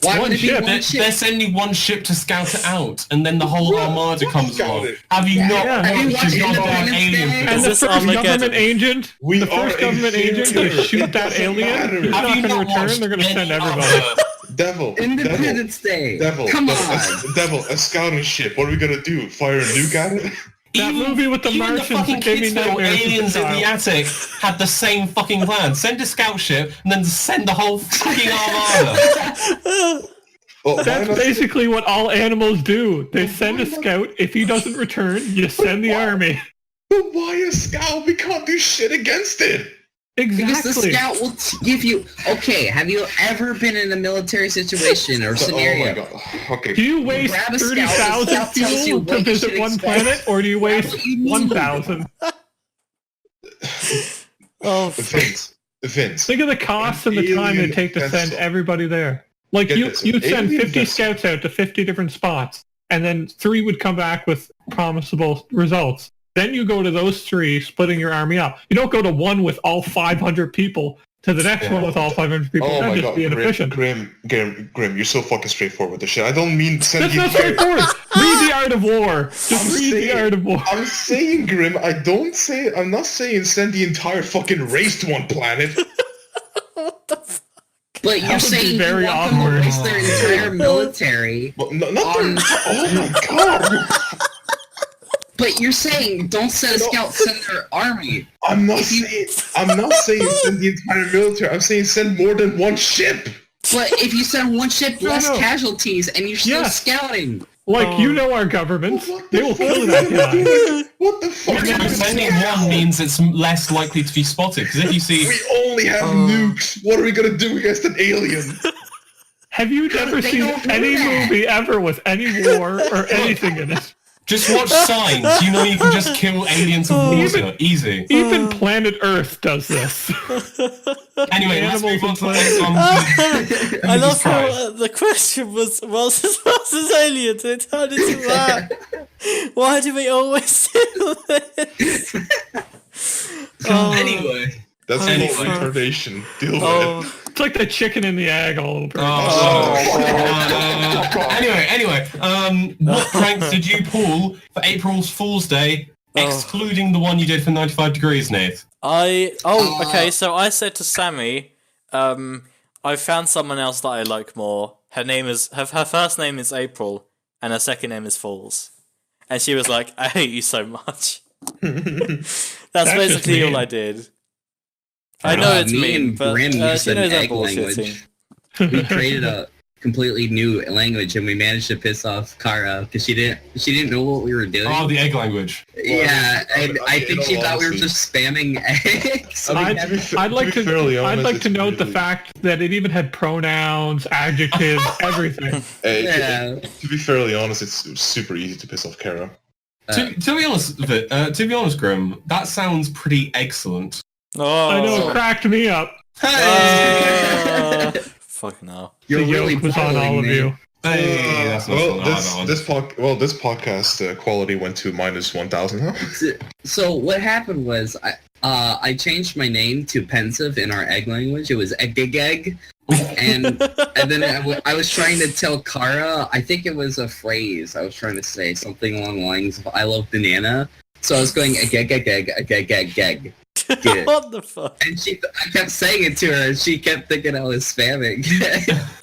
Why would it be one ship? They're sending one ship to scout it out, and then the whole armada comes along. Have you not watched goddamn Alien? And the first government agent, to shoot that alien, who's not going to return, they're going to send everybody. Devil. Independence Day. Come on. Devil, a scouting ship. What are we going to do? Fire a nuke at it? That movie with the Martians gave me nightmares. Aliens in the attic had the same fucking plan. Send a scout ship and then send the whole fucking armada. That's basically what all animals do. They send a scout. If he doesn't return, you send the army. But why a scout? We can't do shit against it. Exactly. Because the scout will give you... Okay, have you ever been in a military situation or scenario? Oh my god. Okay. Do you waste 30,000 people to visit one planet, or do you waste 1,000? Vince. Think of the cost and the time it take to send everybody there. Like, you'd send 50 scouts out to 50 different spots, and then 3 would come back with promisable results. Then you go to those 3, splitting your army up. You don't go to one with all 500 people to the next one with all 500 people. Oh That'd just be inefficient. Grim, you're so fucking straightforward with this shit. I don't mean send That's not straightforward. Read The Art of War. Read The Art of War. I'm saying, Grim, I'm not saying send the entire fucking race to one planet. What the fuck? But you're saying you want them to waste their entire military. Well, oh my god. But you're saying don't send a scout, send their army. I'm not saying send the entire military. I'm saying send more than one ship. But if you send one ship, less casualties, and you're still scouting. Like, you know our government. They will kill that guy. What the fuck? Sending one means it's less likely to be spotted, because if you see... We only have nukes. What are we going to do against an alien? Have you never seen any movie ever with any war or anything in it? Just watch Signs. You know you can just kill aliens with water. Easy. Even Planet Earth does this. Anyway, let's move on to the next one. I love how the question was versus aliens. It turned into that. Why do we always do this? Anyway. That's retardation. Deal with it. It's like the chicken and the egg all over. Anyway, what pranks did you pull for April's Fool's Day, excluding the one you did for 95 Degrees, Nath? Okay, so I said to Sammy, I found someone else that I like more. Her first name is April, and her second name is Fools. And she was like, I hate you so much. That's basically all I did. I know it's mean, but Grim she knows an I'm egg bullshitting. language. We created a completely new language, and we managed to piss off Kara because she didn't know what we were doing. Oh, the egg language. Yeah, and I think she thought we were just spamming eggs. I'd like to note the fact that it even had pronouns, adjectives, everything. To be fairly honest, it's super easy to piss off Kara. To be honest, Grim, that sounds pretty excellent. Oh. I know, it cracked me up. Fuck no. The yoke was on all of you. Hey, that's not well, fun. this podcast quality went to -1,000. Huh? So what happened was I changed my name to pensive in our egg language. It was egg, and then I was trying to tell Kara. I think it was a phrase I was trying to say, something along the lines of "I love banana." So I was going egg. What the fuck? And I kept saying it to her, and she kept thinking I was spamming.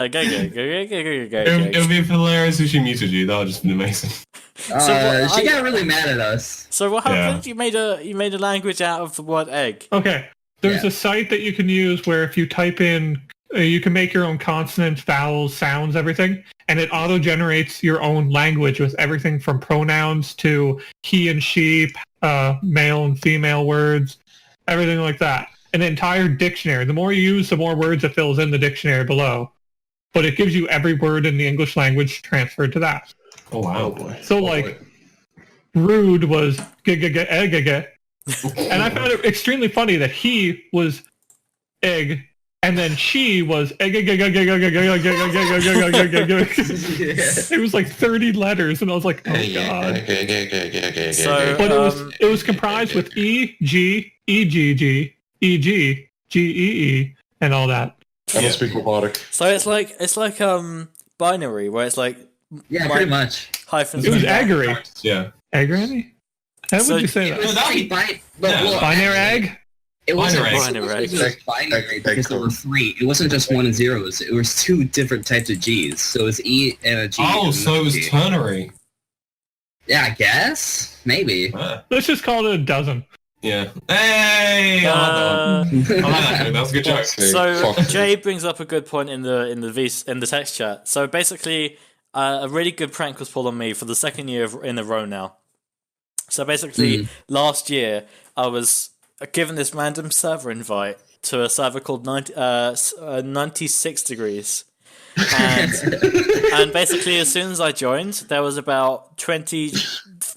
It would be hilarious if she muted you. That would just been amazing. She got really mad at us. So what happened? Yeah. You made a language out of the word egg. Okay. There's a site that you can use where if you type in, you can make your own consonants, vowels, sounds, everything, and it auto-generates your own language with everything from pronouns to he and she, male and female words, everything like that. An entire dictionary. The more you use, the more words it fills in the dictionary below. But it gives you every word in the English language transferred to that. Oh, wow. So, rude was egg. And I found it extremely funny that he was egg, and then she was egg. It was like 30 letters, and I was like, oh god. So, but it was comprised with E, G, E, G, G, E, G, G, E, E, and all that. I don't speak robotic. So it's like binary, where it's like pretty much hyphens. It was aggery. Yeah. Aggery? How would you say that? Binary egg? It wasn't binary. It was binary because there were 3. It wasn't just 1 and 0s. It was 2 different types of G's. So it was E and a G. Oh, so it was ternary. Yeah, I guess. Maybe. Let's just call it a dozen. Yeah. Hey! I like that. That was a good joke. So Jay brings up a good point in the text chat. So basically, a really good prank was pulled on me for the second year in a row now. So basically, last year I was given this random server invite to a server called 96 Degrees. And basically, as soon as I joined, there was about 20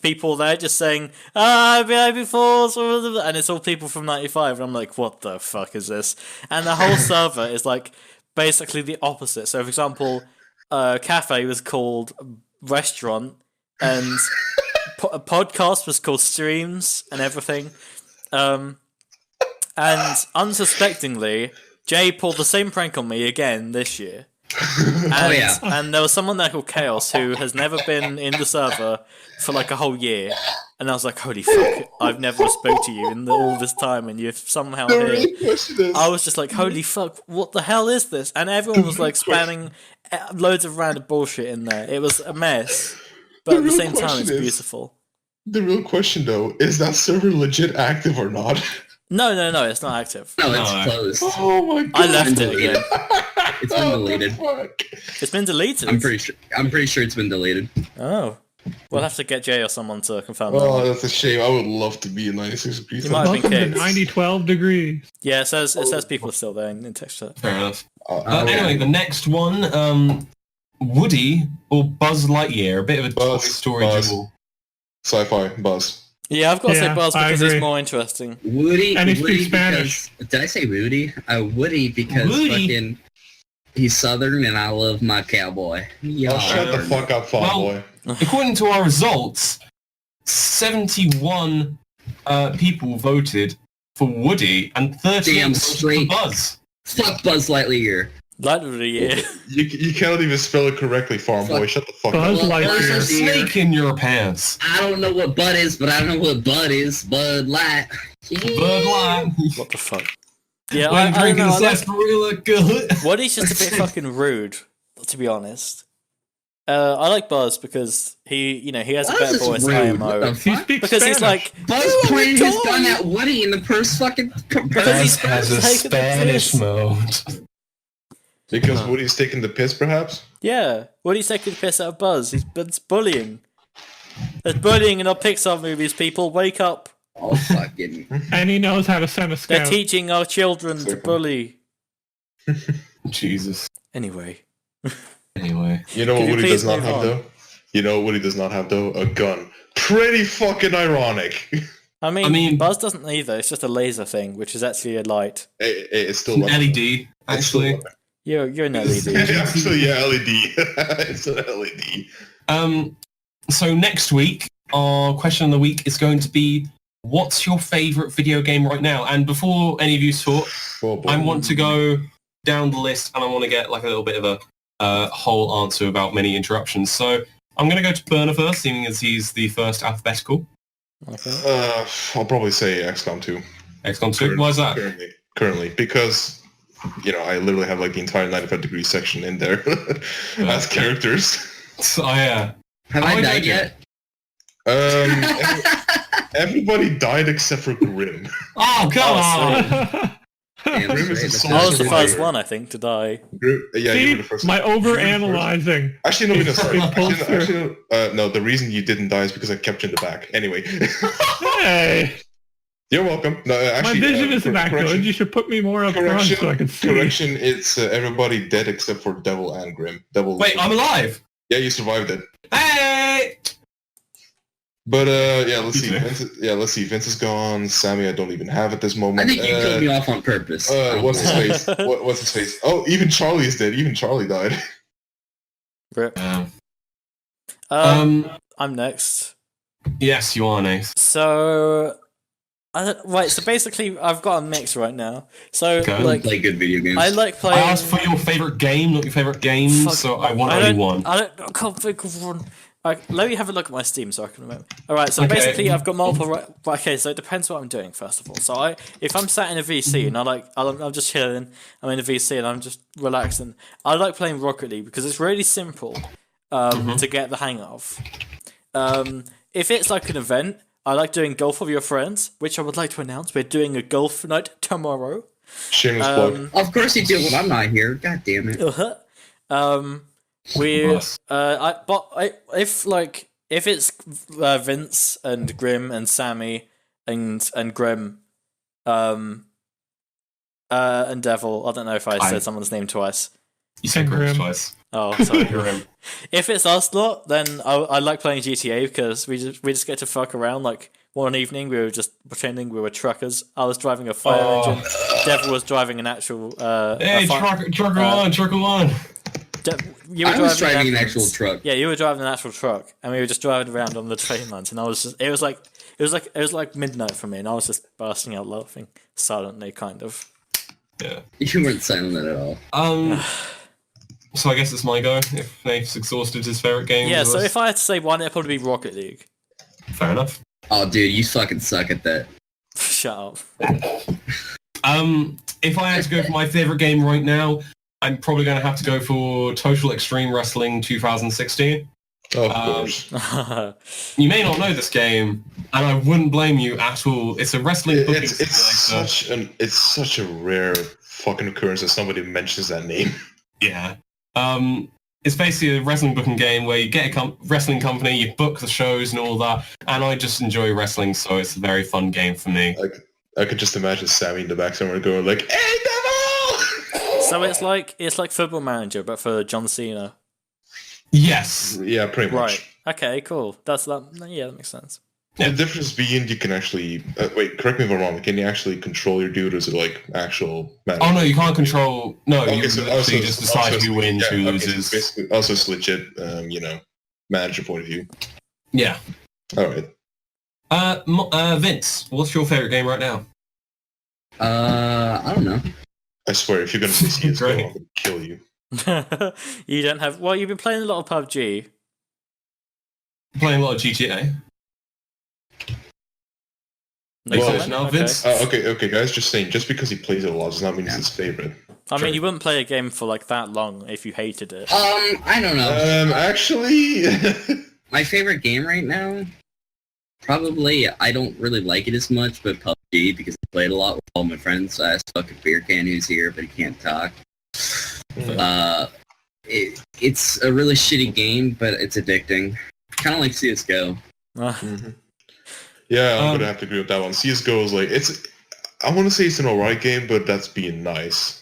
people there just saying, before, and it's all people from 95, and I'm like, what the fuck is this? And the whole server is like basically the opposite. So, for example, cafe was called restaurant, and a podcast was called streams and everything. And unsuspectingly, Jay pulled the same prank on me again this year. And, and there was someone there called Chaos who has never been in the server for like a whole year. And I was like, holy fuck, I've never spoke to you in all this time and you're somehow here. I was just like, holy fuck, what the hell is this? And everyone was like spamming loads of random bullshit in there. It was a mess. But at the same time, it's beautiful. The real question, though, is that server legit active or not? No, it's not active. No, it's closed. Oh my god! I left it again. It's been deleted. It's been deleted. I'm pretty sure it's been deleted. Oh, we'll have to get Jay or someone to confirm. Oh, that's a shame. I would love to be in 96 degrees. You might have been kicked. 90-12 degrees. Yeah, it says people are still there in text chat. Fair enough. Anyway, the next one, Woody or Buzz Lightyear, a bit of a Toy Story duel. Sci-fi Buzz. Yeah, I've got to say Buzz because it's more interesting. Woody, and he speaks Spanish. Did I say Woody? Woody because fucking he's Southern and I love my cowboy. Oh, shut the fuck up, Farm Boy. According to our results, 71 people voted for Woody and 38 for Buzz. Fuck Buzz Lightyear. Lightyear. You cannot even spell it correctly, Farm Boy. Shut the fuck up. Buzz Lightyear. There's a snake in your pants. I don't know what Bud is, but I know what Bud is. Bud Light. Bud Light. What the fuck? Yeah, I'm drinking I sarsaparilla good. Woody's just a bit fucking rude, to be honest. I like Buzz because he has a better voice than IMO. He speaks because Spanish. He's like Buzz pointed his gun at Woody in the first fucking. Buzz has a Spanish mode. Because Woody's taking the piss, perhaps? Yeah, Woody's taking the piss out of Buzz. It's bullying. There's bullying in our Pixar movies, people. Wake up. Oh, fucking. And he knows how to send a scout. They're teaching our children to bully. Jesus. Anyway. You know what Woody does not have, though? You know what Woody does not have, though? A gun. Pretty fucking ironic. I mean, Buzz doesn't either. It's just a laser thing, which is actually a light. It's still an LED, actually. You're an LED. Actually, yeah, LED. It's an LED. So next week, our question of the week is going to be, what's your favorite video game right now? And before any of you talk, I want to go down the list and I want to get like a little bit of a whole answer without many interruptions. So I'm going to go to Burner first, seeing as he's the first alphabetical. Okay. I'll probably say XCOM 2. XCOM 2? Why is that? Currently, because, I literally have like the entire 95 degree section in there as characters. So, yeah. Have I died yet? Everybody died except for Grim. Oh, come on! Damn, Grim is that's a right. I was the Sorry. first one, I think, to die. Yeah, See, you were the first. my over-analyzing. Actually, no, sorry. Impulsive. No, the reason you didn't die is because I kept you in the back. Anyway. Hey, You're welcome. No, actually, my vision isn't that good. You should put me more up front so I can see. Correction, it's everybody dead except for Devil and Grim. Devil. Wait, I'm alive! Yeah, you survived it. Hey! But let's see. Vince is gone. Sammy, I don't even have at this moment. I think you killed me off on purpose. What's his face? What's his face? Oh, even Charlie is dead. Even Charlie died. Rip. Um, I'm next. yes, you are, Nath. So, so basically, I've got a mix right now. So, Okay. like, Play good video games. I like I playing. asked for your favourite game, not your favourite games, Fuck, so I want only one. I can't think of one. Let me have a look at my Steam so I can remember. Alright, so Okay. basically I've got multiple... Okay, so it depends what I'm doing, first of all. So if I'm sat in a VC and I'm just chilling, I'm in a VC and I'm just relaxing, I like playing Rocket League because it's really simple to get the hang of. If it's like an event, I like doing golf with your friends, which I would like to announce. We're doing a golf night tomorrow. Shameless plug. Of course you do when I'm not here. God damn it. If it's Vince and Grim and Sammy and Grim, and Devil. I don't know if I said someone's name twice. You said Grim Grim. twice. Oh, sorry. Grim. If it's us lot, then I like playing GTA because we just get to fuck around. Like one evening, we were just pretending we were truckers. I was driving a fire engine. Devil was driving an actual. Hey, trucker on. I was driving an actual truck. Yeah, you were driving an actual truck, and we were just driving around on the train lines, and it was like midnight for me, and I was just bursting out laughing silently, kind of. Yeah. You weren't silent at all. So I guess it's my go. If Nath's exhausted his favourite game. Yeah. So if I had to say one, it'd probably be Rocket League. Fair enough. Oh, dude, you fucking suck at that. Shut up. If I had to go for my favourite game right now, I'm probably going to have to go for Total Extreme Wrestling 2016. Of course. You may not know this game, and I wouldn't blame you at all. It's a wrestling booking simulator. It's such a rare fucking occurrence that somebody mentions that name. Yeah. It's basically a wrestling booking game where you get a wrestling company, you book the shows and all that, and I just enjoy wrestling, so it's a very fun game for me. I could just imagine Sammy in the back somewhere going like, "Hey, Devil!" So it's like Football Manager, but for John Cena. Yes. Yeah, pretty much. Right. Okay. Cool. Yeah, that makes sense. The difference being you can actually wait. Correct me if I'm wrong. Can you actually control your dude, or is it like actual? Manager? Oh no, you can't control. No, Okay, you just decide who wins, who loses. So basically, also it's legit. Manager point of view. Yeah. All right. Vince, what's your favorite game right now? I don't know. I swear, if you're gonna say CS:GO, I'm gonna kill you. You don't have. Well, you've been playing a lot of PUBG. Playing a lot of GTA. No Well, comment? now, Okay. Vince. Okay, guys. Just saying, just because he plays it a lot does not mean it's his favorite. I mean, you wouldn't play a game for like that long if you hated it. I don't know. Actually, My favorite game right now, probably, I don't really like it as much, but PUBG, because I played a lot with all my friends. I asked fucking Beer Can who's here, but he can't talk. It's a really shitty game, but it's addicting. Kind of like CSGO. yeah, I'm gonna have to agree with that one. CS:GO is like I want to say it's an alright game, but that's being nice.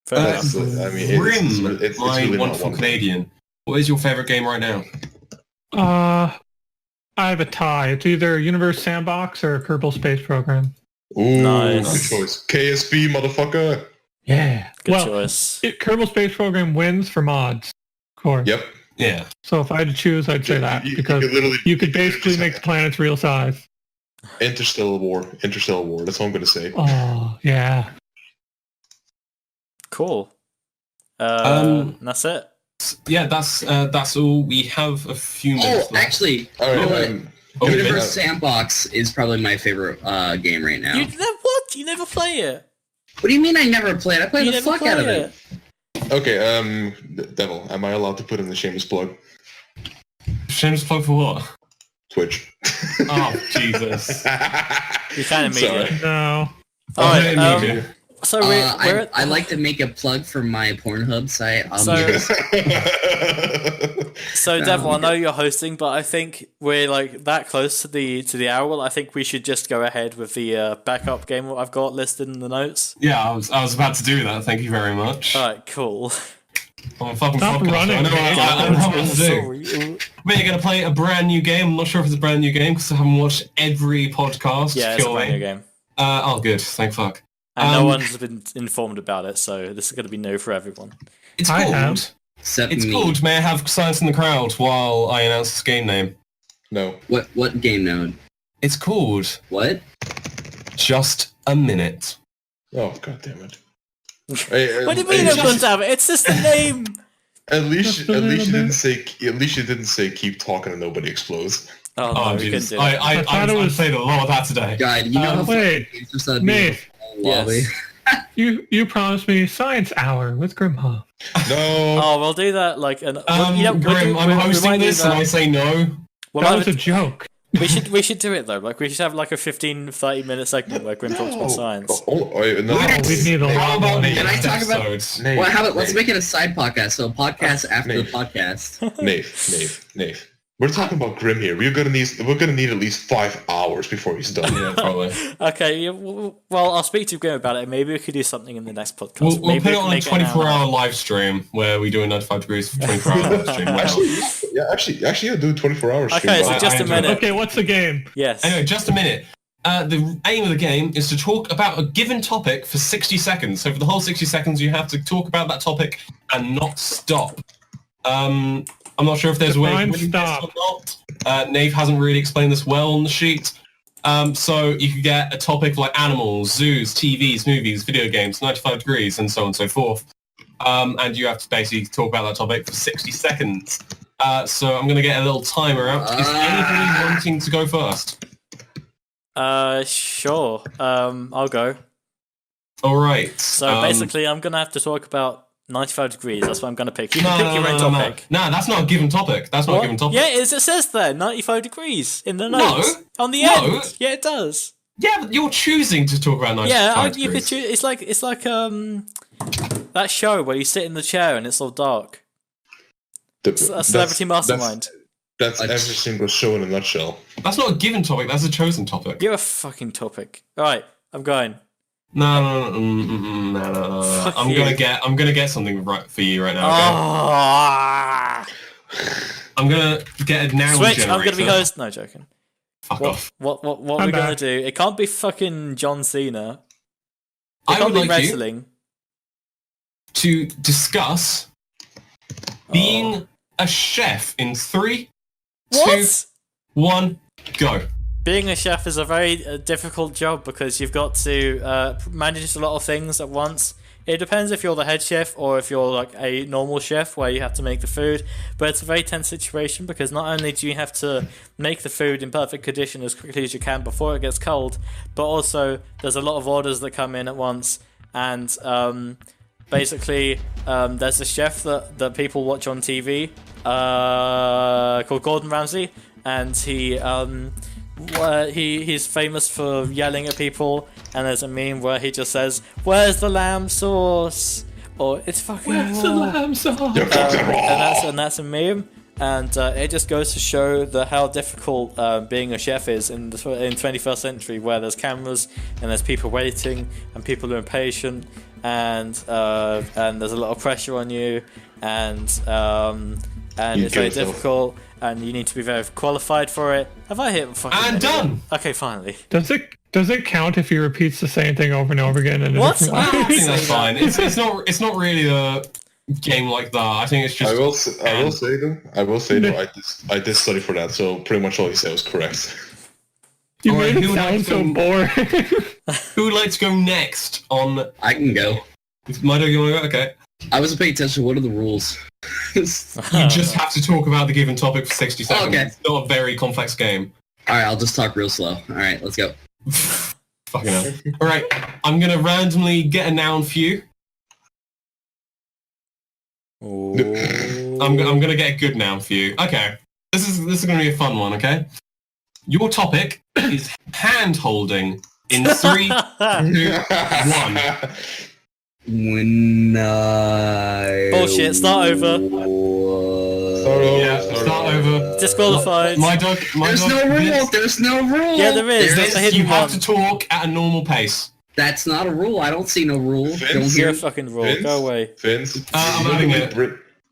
Grim, it's my really not wonderful one Canadian. What is your favorite game right now? I have a tie. It's either Universe Sandbox or Kerbal Space Program. Ooh, Nice. good choice. KSP, motherfucker. Yeah. Good choice. Kerbal Space Program wins for mods, of course. Yep. Yeah. So if I had to choose, I'd say that because you could basically make the planets real size. Interstellar War. That's all I'm gonna say. Oh yeah. Cool. That's it. Yeah, that's all. We have a few minutes Oh, left. actually, All you know right. what? Universe Sandbox is probably my favorite game right now. What? You never play it? What do you mean I never played? I played You the never fuck play out of it. Okay. Devil, am I allowed to put in the shameless plug? Shameless plug for what? Twitch. Oh, Jesus. You kind of mean it. No. All I didn't right. mean to. So we're I like to make a plug for my Pornhub site. So Devil, I know you're hosting, but I think we're like that close to the hour. Well, I think we should just go ahead with the backup game what I've got listed in the notes. Yeah, I was about to do that. Thank you very much. All right, cool. I'm a fucking Stop podcast. running, I know man. I know what to do. Sorry. We're gonna play a brand new game. I'm not sure if it's a brand new game because I haven't watched every podcast. Yeah, it's a Kill brand me. new game, Oh, good. Thank fuck. and no one's been informed about it, so this is going to be new for everyone. It's I called. have. Except It's me. called. May I have silence in the crowd while I announce this game name? No. What game node? It's called What? Just a Minute. Oh, god damn it. Hey, What do you mean, hey, everyone's have it? It's just the name. At least Just a you little didn't say keep talking and nobody explodes. Oh, Oh, no, we couldn't jeez. do it. I thought it was- played a lot of that today. God, you know how Wait, games just out Nath, lobby. you promised me Science Hour with Grimhoff. No. Oh, we'll do that like an. we'll Grim, I'm hosting this and I say no. Well, That was a joke. we should do it though. Like we should have like a 15-30 minute segment where Grim talks about science. No. We need a How lot about more. the Can I next talk about- episodes? Nate, Well, how about let's Nate, make it a side podcast? So a podcast after the Nate. podcast. Nate. We're talking about Grim here. We're gonna need at least 5 hours before he's done. Yeah, probably. Okay, yeah, well, I'll speak to Grim about it. Maybe we could do something in the next podcast. We'll Maybe put we it can on a make it an hour. 24-hour live stream where we do a 95 degrees for 24-hour live stream. Why not? Actually, do a 24-hour stream. Okay, so I just a enjoy minute. Okay, what's the game? Yes. Anyway, just a minute. The aim of the game is to talk about a given topic for 60 seconds. So for the whole 60 seconds, you have to talk about that topic and not stop. I'm not sure if there's a way of Define winning this stop. or not. Nave hasn't really explained this well on the sheet. So you could get a topic like animals, zoos, TVs, movies, video games, 95 degrees, and so on and so forth. And you have to basically talk about that topic for 60 seconds. So I'm going to get a little timer out. Is anybody wanting to go first? Sure. I'll go. All right. So basically, I'm gonna have to talk about 95 degrees. That's what I'm gonna pick. You can pick your own topic. No, that's not a given topic. That's not What? a given topic. Yeah, it says there 95 degrees in the No. notes on the No. end. Yeah, it does. Yeah, but you're choosing to talk about 95 Yeah, degrees. you could choose. It's like that show where you sit in the chair and it's all dark. It's a Celebrity Mastermind. That's every single show in a nutshell. That's not a given topic. That's a chosen topic. You're a fucking topic. All right, I'm going. No. Fuck I'm you. gonna get something right for you right now. Okay? Oh. I'm gonna get a noun Switch. generator. I'm gonna be host. No joking. Fuck off. What I'm are we gonna back. do? It can't be fucking John Cena. It I can't would be like you wrestling. to discuss being a chef in 3, 2, What? 1, go. Being a chef is a very difficult job because you've got to manage a lot of things at once. It depends if you're the head chef or if you're like a normal chef where you have to make the food. But it's a very tense situation because not only do you have to make the food in perfect condition as quickly as you can before it gets cold, but also there's a lot of orders that come in at once. And basically, there's a chef that people watch on TV called Gordon Ramsay, and he's famous for yelling at people, and there's a meme where he just says, "Where's the lamb sauce?" or "It's fucking Where's the raw." lamb sauce? You're fucking wrong. And that's a meme, and it just goes to show how difficult being a chef is in the 21st century, where there's cameras and there's people waiting and people are impatient, and there's a lot of pressure on you, and it's very difficult, and you need to be very qualified for it. Have I hit fucking And edit? done. Okay, finally. Does it Does it count if he repeats the same thing over and over again in a What? different way? I think that's fine. It's not really a game like that. I think it's just. I will say though. I did study for that, so pretty much all he said was correct. You Alright, made who it would like sound so to- boring. Who would like to go next on? I can go. My dog, you want to go? Okay. I wasn't paying attention. What are the rules? You just have to talk about the given topic for 60 seconds. Okay. It's not a very complex game. Alright, I'll just talk real slow. Alright, let's go. Fucking hell. Alright, I'm going to randomly get a noun for you. I'm going to get a good noun for you. Okay. This is going to be a fun one, okay? Your topic is hand-holding in 3, 2, 1. When I... Bullshit, start over. Start over. Disqualified. My dog... There's no rule! There's no rule! Yeah, there is. There's a hidden You have one. to talk at a normal pace. That's not a rule. I don't see no rule. Vince? Don't You're hear a fucking rule. Vince? Go away. Vince, I'm adding it.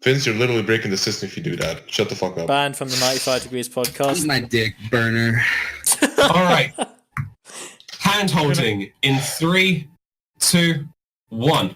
Vince, you're literally breaking the system if you do that. Shut the fuck up. Banned from the 95 Degrees Eat podcast. my dick, burner. Alright. Hand-holding in 3, 2, 1.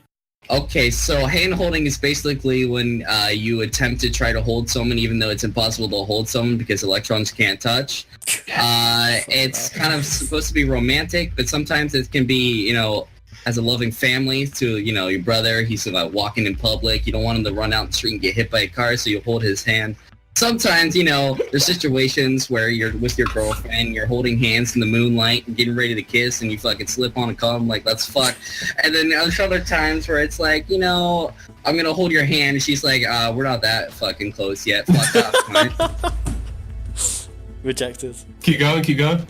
Okay, so hand holding is basically when you attempt to try to hold someone even though it's impossible to hold someone because electrons can't touch. It's kind of supposed to be romantic, but sometimes it can be, you know, as a loving family to, you know, your brother. He's walking in public. You don't want him to run out the street and get hit by a car, so you hold his hand. Sometimes, you know, there's situations where you're with your girlfriend, you're holding hands in the moonlight and getting ready to kiss, and you fucking slip on a cum, like, let's fuck. And then there's other times where it's like, you know, I'm gonna hold your hand, and she's like, we're not that fucking close yet, fuck off, man. Rejected. Keep going, keep going.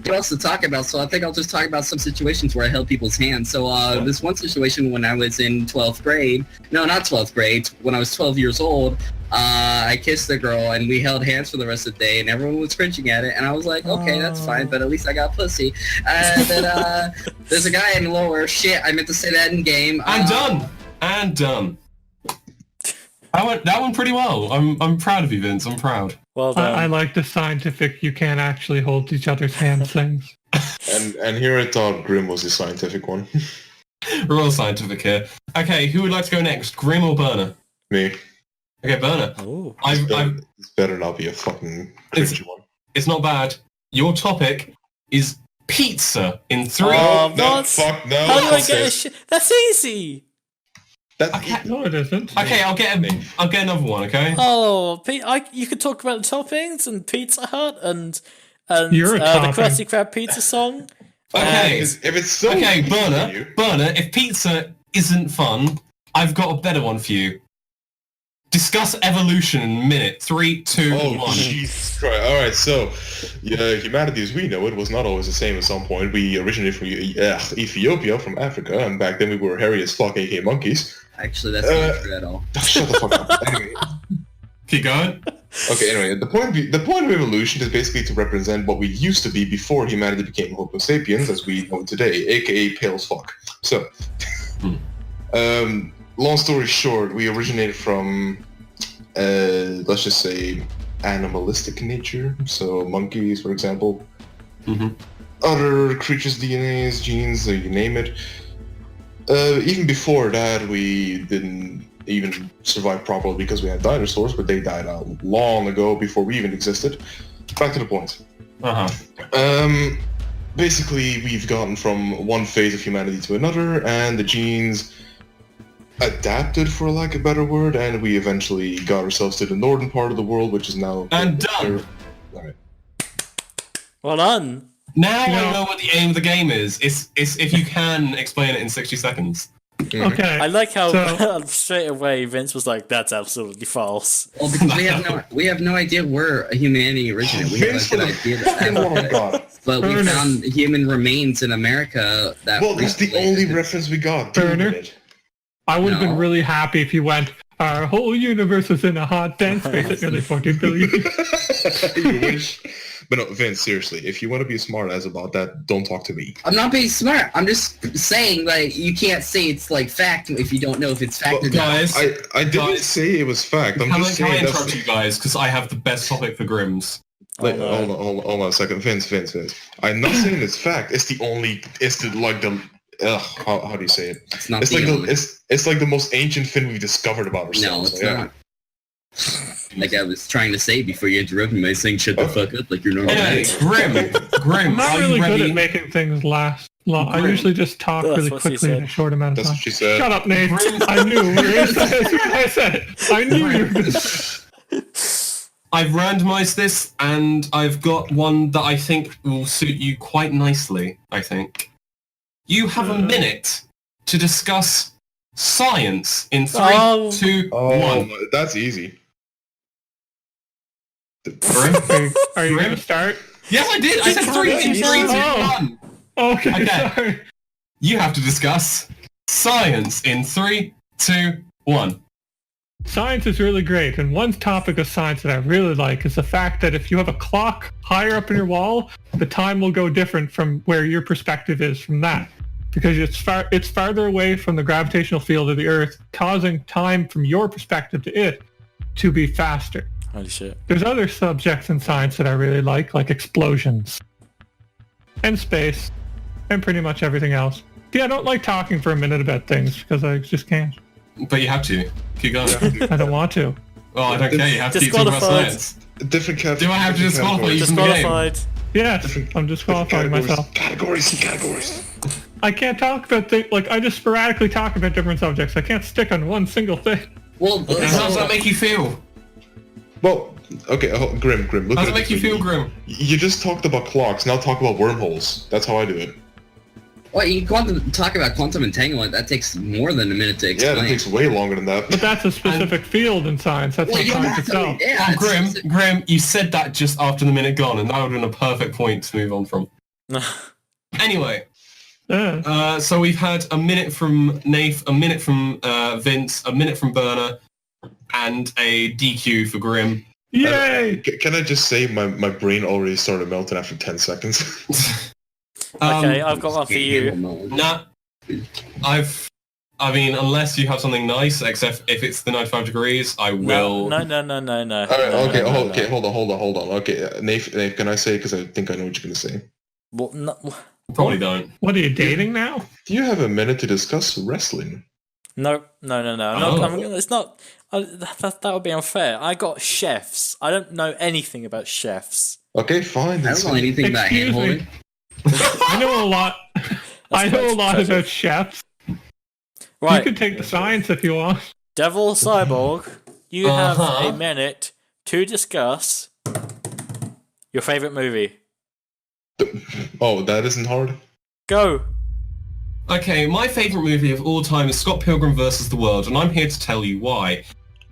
What else to talk about? So I think I'll just talk about some situations where I held people's hands. So this one situation when I was in 12th grade, no, not 12th grade, when I was 12 years old, I kissed the girl and we held hands for the rest of the day and everyone was cringing at it and I was like, okay, that's fine, but at least I got pussy. And then there's a guy in lower, shit, I meant to say that in game. And done! And done. That went pretty well. I'm proud of you, Vince. I'm proud. Well done. I like the scientific you can't actually hold each other's hands things. And here I thought Grim was the scientific one. We're all scientific here. Okay, who would like to go next? Grim or Burner? Me. Okay, Burner. Ooh. This better not be a fucking cringy one. It's not bad. Your topic is pizza in 3. Oh, No, what? fuck no. How do I fuck get a this. shit? That's easy. Okay, No, it isn't. okay, I'll get another one, okay? Oh, you could talk about the toppings and Pizza Hut and You're a the topping. Krusty Krab pizza song. Okay. If it's so Okay, easy for you- Burner, if pizza isn't fun, I've got a better one for you. Discuss evolution in a minute. 3, 2, Oh, 1. Jesus Christ. Alright, so, humanity as we know it was not always the same at some point. We originated from Ethiopia, from Africa, and back then we were hairy as fuck, aka monkeys. Actually, that's not true at all. Shut the fuck up. Anyway. Keep going. Okay, anyway, the point of evolution is basically to represent what we used to be before humanity became Homo sapiens, as we know today, aka pale as fuck. So, long story short, we originated from, let's just say, animalistic nature. So monkeys, for example. Other creatures' DNAs, genes, you name it. Even before that, we didn't even survive properly because we had dinosaurs, but they died out long ago before we even existed. Back to the point. Basically, we've gotten from one phase of humanity to another, and the genes adapted, for lack of a better word, and we eventually got ourselves to the northern part of the world, which is now... And done. Alright. Well done. Now I know what the aim of the game is. It's if you can explain it in 60 seconds. Okay. I like how So- straight away Vince was like, "That's absolutely false." Well, because we have no idea where humanity originated. We have Vince, a good for the idea fucking love of that, God. but we Burner. found human remains in America that. Well, that's the recently- only reference we got. Burner? Damn it. I would have No. been really happy if you went, our whole universe is in a hot dense space at nearly 14 billion. You wish. But no, Vince, seriously, if you want to be a smart ass about that, don't talk to me. I'm not being smart. I'm just saying, like, you can't say it's like fact if you don't know if it's fact or not. Guys, I didn't Guys, say it was fact. I'm can I just saying interrupt that's... you guys? Because I have the best topic for Grims. Like, hold on a second, Vince. I'm not saying it's fact. It's how do you say it? It's not it's like the most ancient thing we've discovered about ourselves. No, it's not. Like I was trying to say before you interrupted me by saying shut the fuck up like you're normal. Anyway, Grim, I'm not are really you good ready? at making things last long. I usually just talk really quickly in a short amount of That's time. what she said. Shut up, Nate. I knew. I said it. I knew you were going to say it. I've randomized this, and I've got one that I think will suit you quite nicely, I think. You have a minute to discuss science in 3, 2, 1. That's easy. Grim? Are you going to start? Yes, I did. I said 3, 2, 1. Okay, sorry. You have to discuss science in 3, 2, 1. Science is really great, and one topic of science that I really like is the fact that if you have a clock higher up in your wall, the time will go different from where your perspective is from that. Because it's farther away from the gravitational field of the Earth, causing time from your perspective to it to be faster. Holy shit. There's other subjects in science that I really like explosions. And space. And pretty much everything else. Yeah, I don't like talking for a minute about things, because I just can't. But you have to. Keep going. I don't want to. Oh, I don't care. You have to keep talking about science. Different categories. Do I have to disqualify you from the game? Yes, I'm disqualifying myself. Categories. I can't talk about things, I just sporadically talk about different subjects. I can't stick on one single thing. Well, How does that make you feel? Well, okay, Grim. Look How does at it make you feel, Grim? You just talked about clocks. Now talk about wormholes. That's how I do it. well, you talk about quantum entanglement. That takes more than a minute to explain. Yeah, that takes way longer than that. But that's a specific field in science. That's not science itself. Yeah, Grim, you said that just after the minute gone, and that would have been a perfect point to move on from. Anyway, so we've had a minute from Nath, a minute from Vince, a minute from Burner, and a DQ for Grim. Yay! Can I just say my brain already started melting after 10 seconds? Okay, I've got one for you. Nah, I mean, unless you have something nice, except if it's the 95 degrees, I will... No. Okay, hold on. Okay, Nath, can I say, because I think I know what you're going to say. What? No. Probably don't. What are you dating now? Do you have a minute to discuss wrestling? No. Oh. It's not. That would be unfair. I got chefs. I don't know anything about chefs. Okay, fine. I don't know anything about hand holding. I know a lot. I know a lot about chefs. Right. You can take the science if you want. Devil Cyborg, you have a minute to discuss your favorite movie. Oh, that isn't hard? Go. Okay, my favourite movie of all time is Scott Pilgrim vs. the World, and I'm here to tell you why.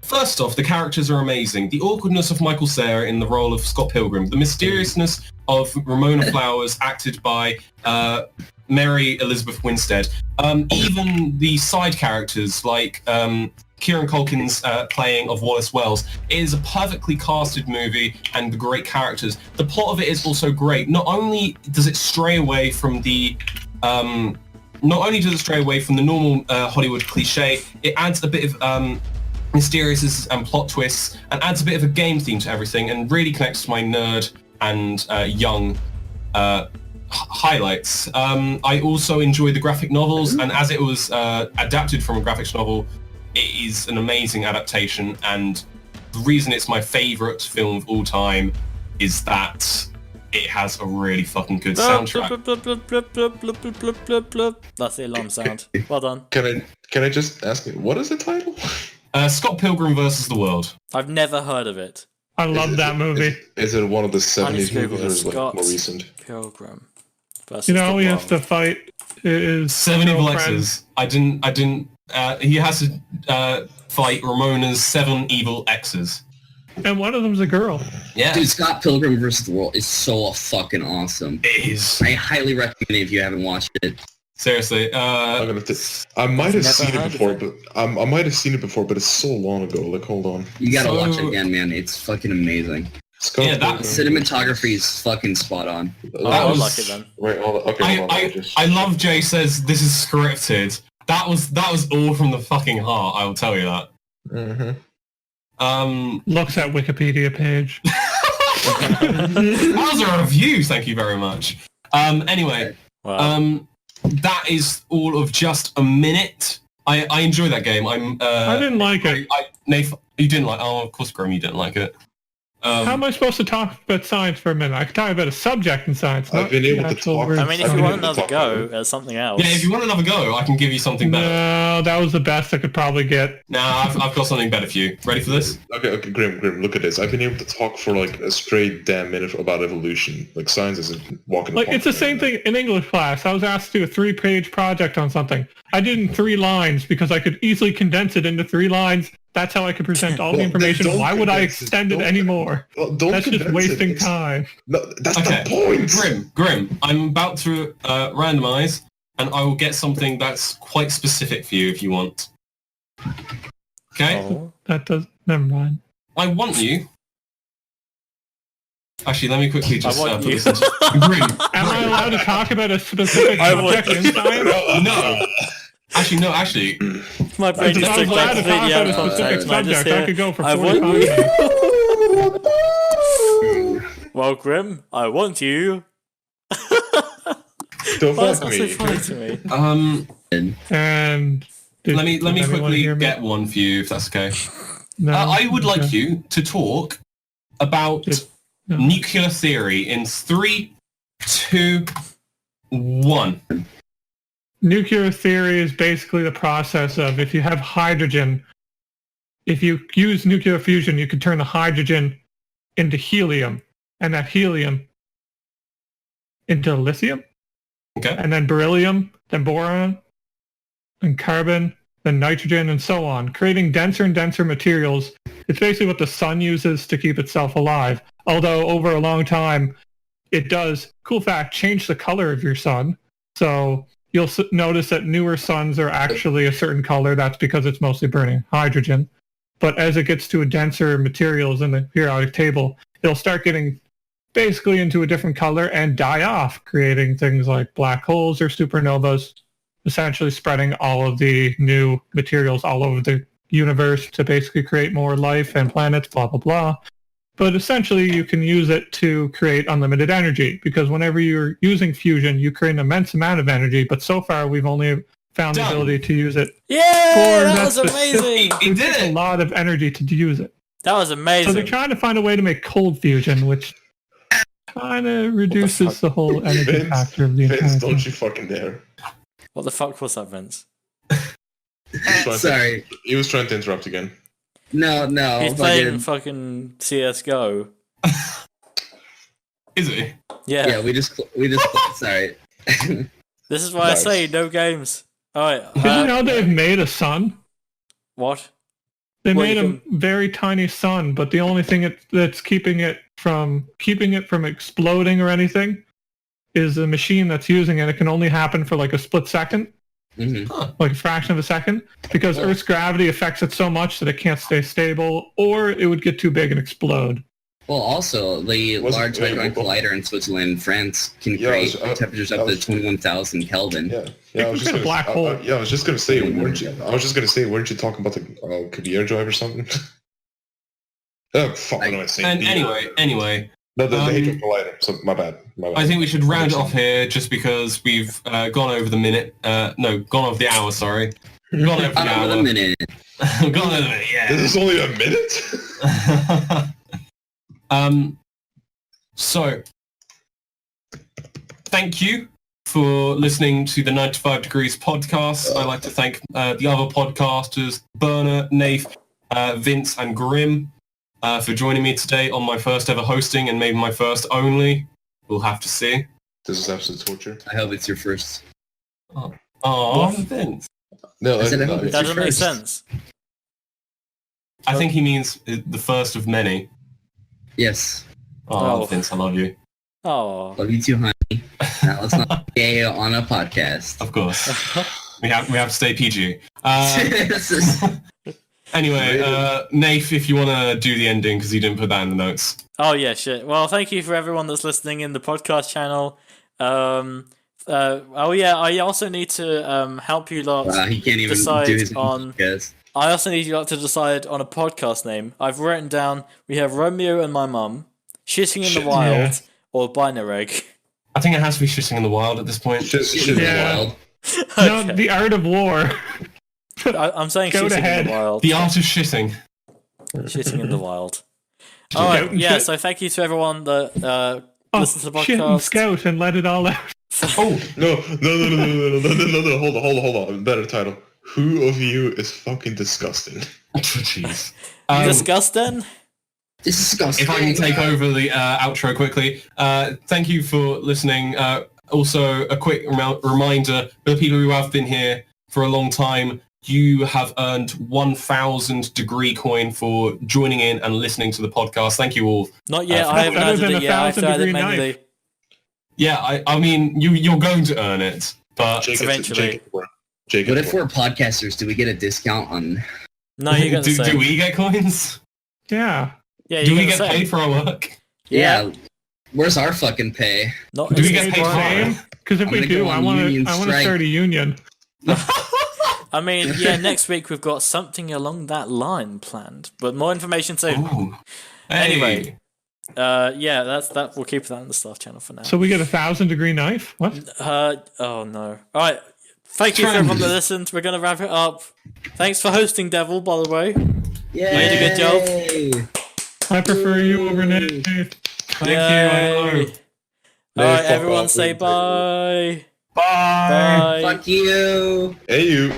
First off, the characters are amazing. The awkwardness of Michael Cera in the role of Scott Pilgrim, the mysteriousness of Ramona Flowers acted by Mary Elizabeth Winstead, even the side characters like Kieran Culkin's playing of Wallace Wells. It is a perfectly casted movie and great characters. The plot of it is also great. Not only does it stray away from the normal Hollywood cliche, it adds a bit of mysteriousness and plot twists and adds a bit of a game theme to everything and really connects to my nerd and young highlights. I also enjoy the graphic novels, and as it was adapted from a graphics novel, it is an amazing adaptation, and the reason it's my favourite film of all time is that it has a really fucking good soundtrack. That's the alarm sound. Well done. Can I just ask you, what is the title? Scott Pilgrim vs. the World. I've never heard of it. I love that movie. Is it one of the I need 70s to Google movies or is it Scott more recent? Pilgrim versus You know, the he has to World. fight his 7 evil girlfriend. exes. I didn't. He has to fight Ramona's 7 evil exes. And one of them's a girl. Yeah, Dude, Scott Pilgrim vs. the World is so fucking awesome. it is. I highly recommend it if you haven't watched it. Seriously. I might have seen it before, but I might have seen it before, but it's so long ago. Like, hold on. You gotta So- watch it again, man. It's fucking amazing. Scott Yeah, that- Pilgrim. Cinematography is fucking spot on. I would was- like it then. Wait, hold on. Okay, hold on. I love Jay says this is scripted. That was all from the fucking heart. I will tell you that. Mhm. Looks at Wikipedia page. That was a review. Thank you very much. Anyway, Wow. that is all of just a minute. I enjoy that game. I didn't like it. Nath, you didn't like. Oh, of course, Grim, you didn't like it. How am I supposed to talk about science for a minute? I can talk about a subject in science. I've been able to talk. I mean, if you want another go at something else. Yeah, if you want another go, I can give you something better. No, that was the best I could probably get. Nah, I've got something better for you. Ready for this? Okay, Grim, look at this. I've been able to talk for like a straight damn minute about evolution. Like science isn't walking. Like, it's the same thing in English class. I was asked to do a 3-page project on something. I did in 3 lines because I could easily condense it into 3 lines. That's how I could present all the information. Why would I extend it anymore? That's just wasting time. No, that's the point. Grim, I'm about to randomize, and I will get something that's quite specific for you if you want. Okay? Oh. That does. Never mind. I want you. Actually, let me quickly just want put you. this into Grim. Am I allowed to talk about a specific I want subject in science? No. Actually. My brain If just I took was allowed to completely talk out about a of specific context. And I just subject, I hear, could go for I 45 want minutes. you. Well, Grim, I want you. Don't Why is fuck that so me. funny to me? And Let me did anyone quickly hear me? get one for you, if that's okay. No? I would like Okay. you to talk about No. nuclear theory in 3, 2, 1. Nuclear theory is basically the process of if you have hydrogen, if you use nuclear fusion, you can turn the hydrogen into helium, and that helium into lithium, Okay. and then beryllium, then boron, then carbon, then nitrogen, and so on, creating denser and denser materials. It's basically what the sun uses to keep itself alive. Although over a long time, it does, cool fact, change the color of your sun. So you'll notice that newer suns are actually a certain color. That's because it's mostly burning hydrogen. But as it gets to a denser materials in the periodic table, it'll start getting basically into a different color and die off, creating things like black holes or supernovas, essentially spreading all of the new materials all over the universe to basically create more life and planets, blah, blah, blah. But essentially, you can use it to create unlimited energy, because whenever you're using fusion, you create an immense amount of energy, but so far we've only found the ability to use it. Yay! For That that was amazing! He did a it! lot of energy to use it. That was So they're amazing. trying to find a way to make cold fusion, which kind of reduces the whole energy factor of the entire Vince, thing. don't you fucking dare. What the fuck was that, Vince? Sorry. He was trying to interrupt again. No. He's playing fucking CS:GO. Is it? Yeah. Yeah, we just sorry. This is why Nice. I say no games. Alright. Did you know they've made a sun? What? They Well, made you a very tiny sun, but the only thing that's keeping it from exploding or anything is a machine that's using it. It can only happen for like a split second, like a fraction of a second, because Earth's gravity affects it so much that it can't stay stable, or it would get too big and explode. Well, also, the Large Hadron Collider in Switzerland and France can create temperatures up to 21,000 Kelvin. Yeah, I was just create a black hole. I was just gonna say, weren't you talking about the Kabir drive or something? Oh, fuck, what am I saying? And anyway, No, the Hadron Collider. So my bad. I think we should round it off here just because we've gone over the minute. Gone over the hour, sorry. Gone over the hour. A minute. Gone over the minute, yeah. This is only a minute? So, thank you for listening to the 95 Degrees podcast. I'd like to thank the other podcasters, Berner, Nath, Vince, and Grim, for joining me today on my first ever hosting and maybe my first only. We'll have to see. This is absolute torture. I hope it's your first. Oh, Vince. No, I said I no, hope That it's doesn't your make first. sense. I think he means the first of many. Yes. Oh, Oh. Vince, I love you. Oh. Love you too, honey. Now let's not be gay on a podcast. Of course. we have to stay PG. This is- Anyway, Nath, if you want to do the ending, because you didn't put that in the notes. Oh yeah, shit. Well, thank you for everyone that's listening in the podcast channel. I also need to help you lot. he can't even decide do his on- podcast. I also need you lot to decide on a podcast name. I've written down. We have Romeo and my mum. shitting in the Shit, wild, yeah. or buying a egg? I think it has to be shitting in the wild at this point. Shit in the Yeah. wild. No, Okay. the art of war. I'm saying Go to shitting in head. the wild. The art of shitting. Shitting in the wild. Alright, Scout and yeah, shit. so thank you to everyone that listens to the Shit and podcast. scout and let it all out. Oh no! Hold on. Better title. Who of you is fucking disgusting? Jeez. Disgusting? Disgusting. If I can take over the outro quickly, thank you for listening. Also, a quick reminder for the people who have been here for a long time, you have earned 1,000 degree coin for joining in and listening to the podcast. Thank you all. Not yet, I That's haven't better added than it yet. I have to 1,000 add it degree manually. Yeah, I mean, you're going to earn it, but Eventually. Jake, What if we're podcasters? Do we get a discount on? No, you get the do same. we get coins? Yeah. Yeah, Do you we get get the same. paid for our work? Yeah. Where's our fucking pay? Not Do we as get good paid as for mine. it? Because if I'm we gonna do, go I on want union to strike. start a union. I mean, yeah, next week we've got something along that line planned, but more information soon. Ooh. Anyway. Yeah, that. We'll keep that on the staff channel for now. So we get 1,000 degree knife? What? Oh no. All right. Thank you for everyone that listened. We're gonna wrap it up. Thanks for hosting, Devil. By the way, Yay! you did a good job. I prefer you over Nath. Thank you. I know. All right, fuck everyone, off. say bye. Bye. Bye. Fuck you. Hey, you.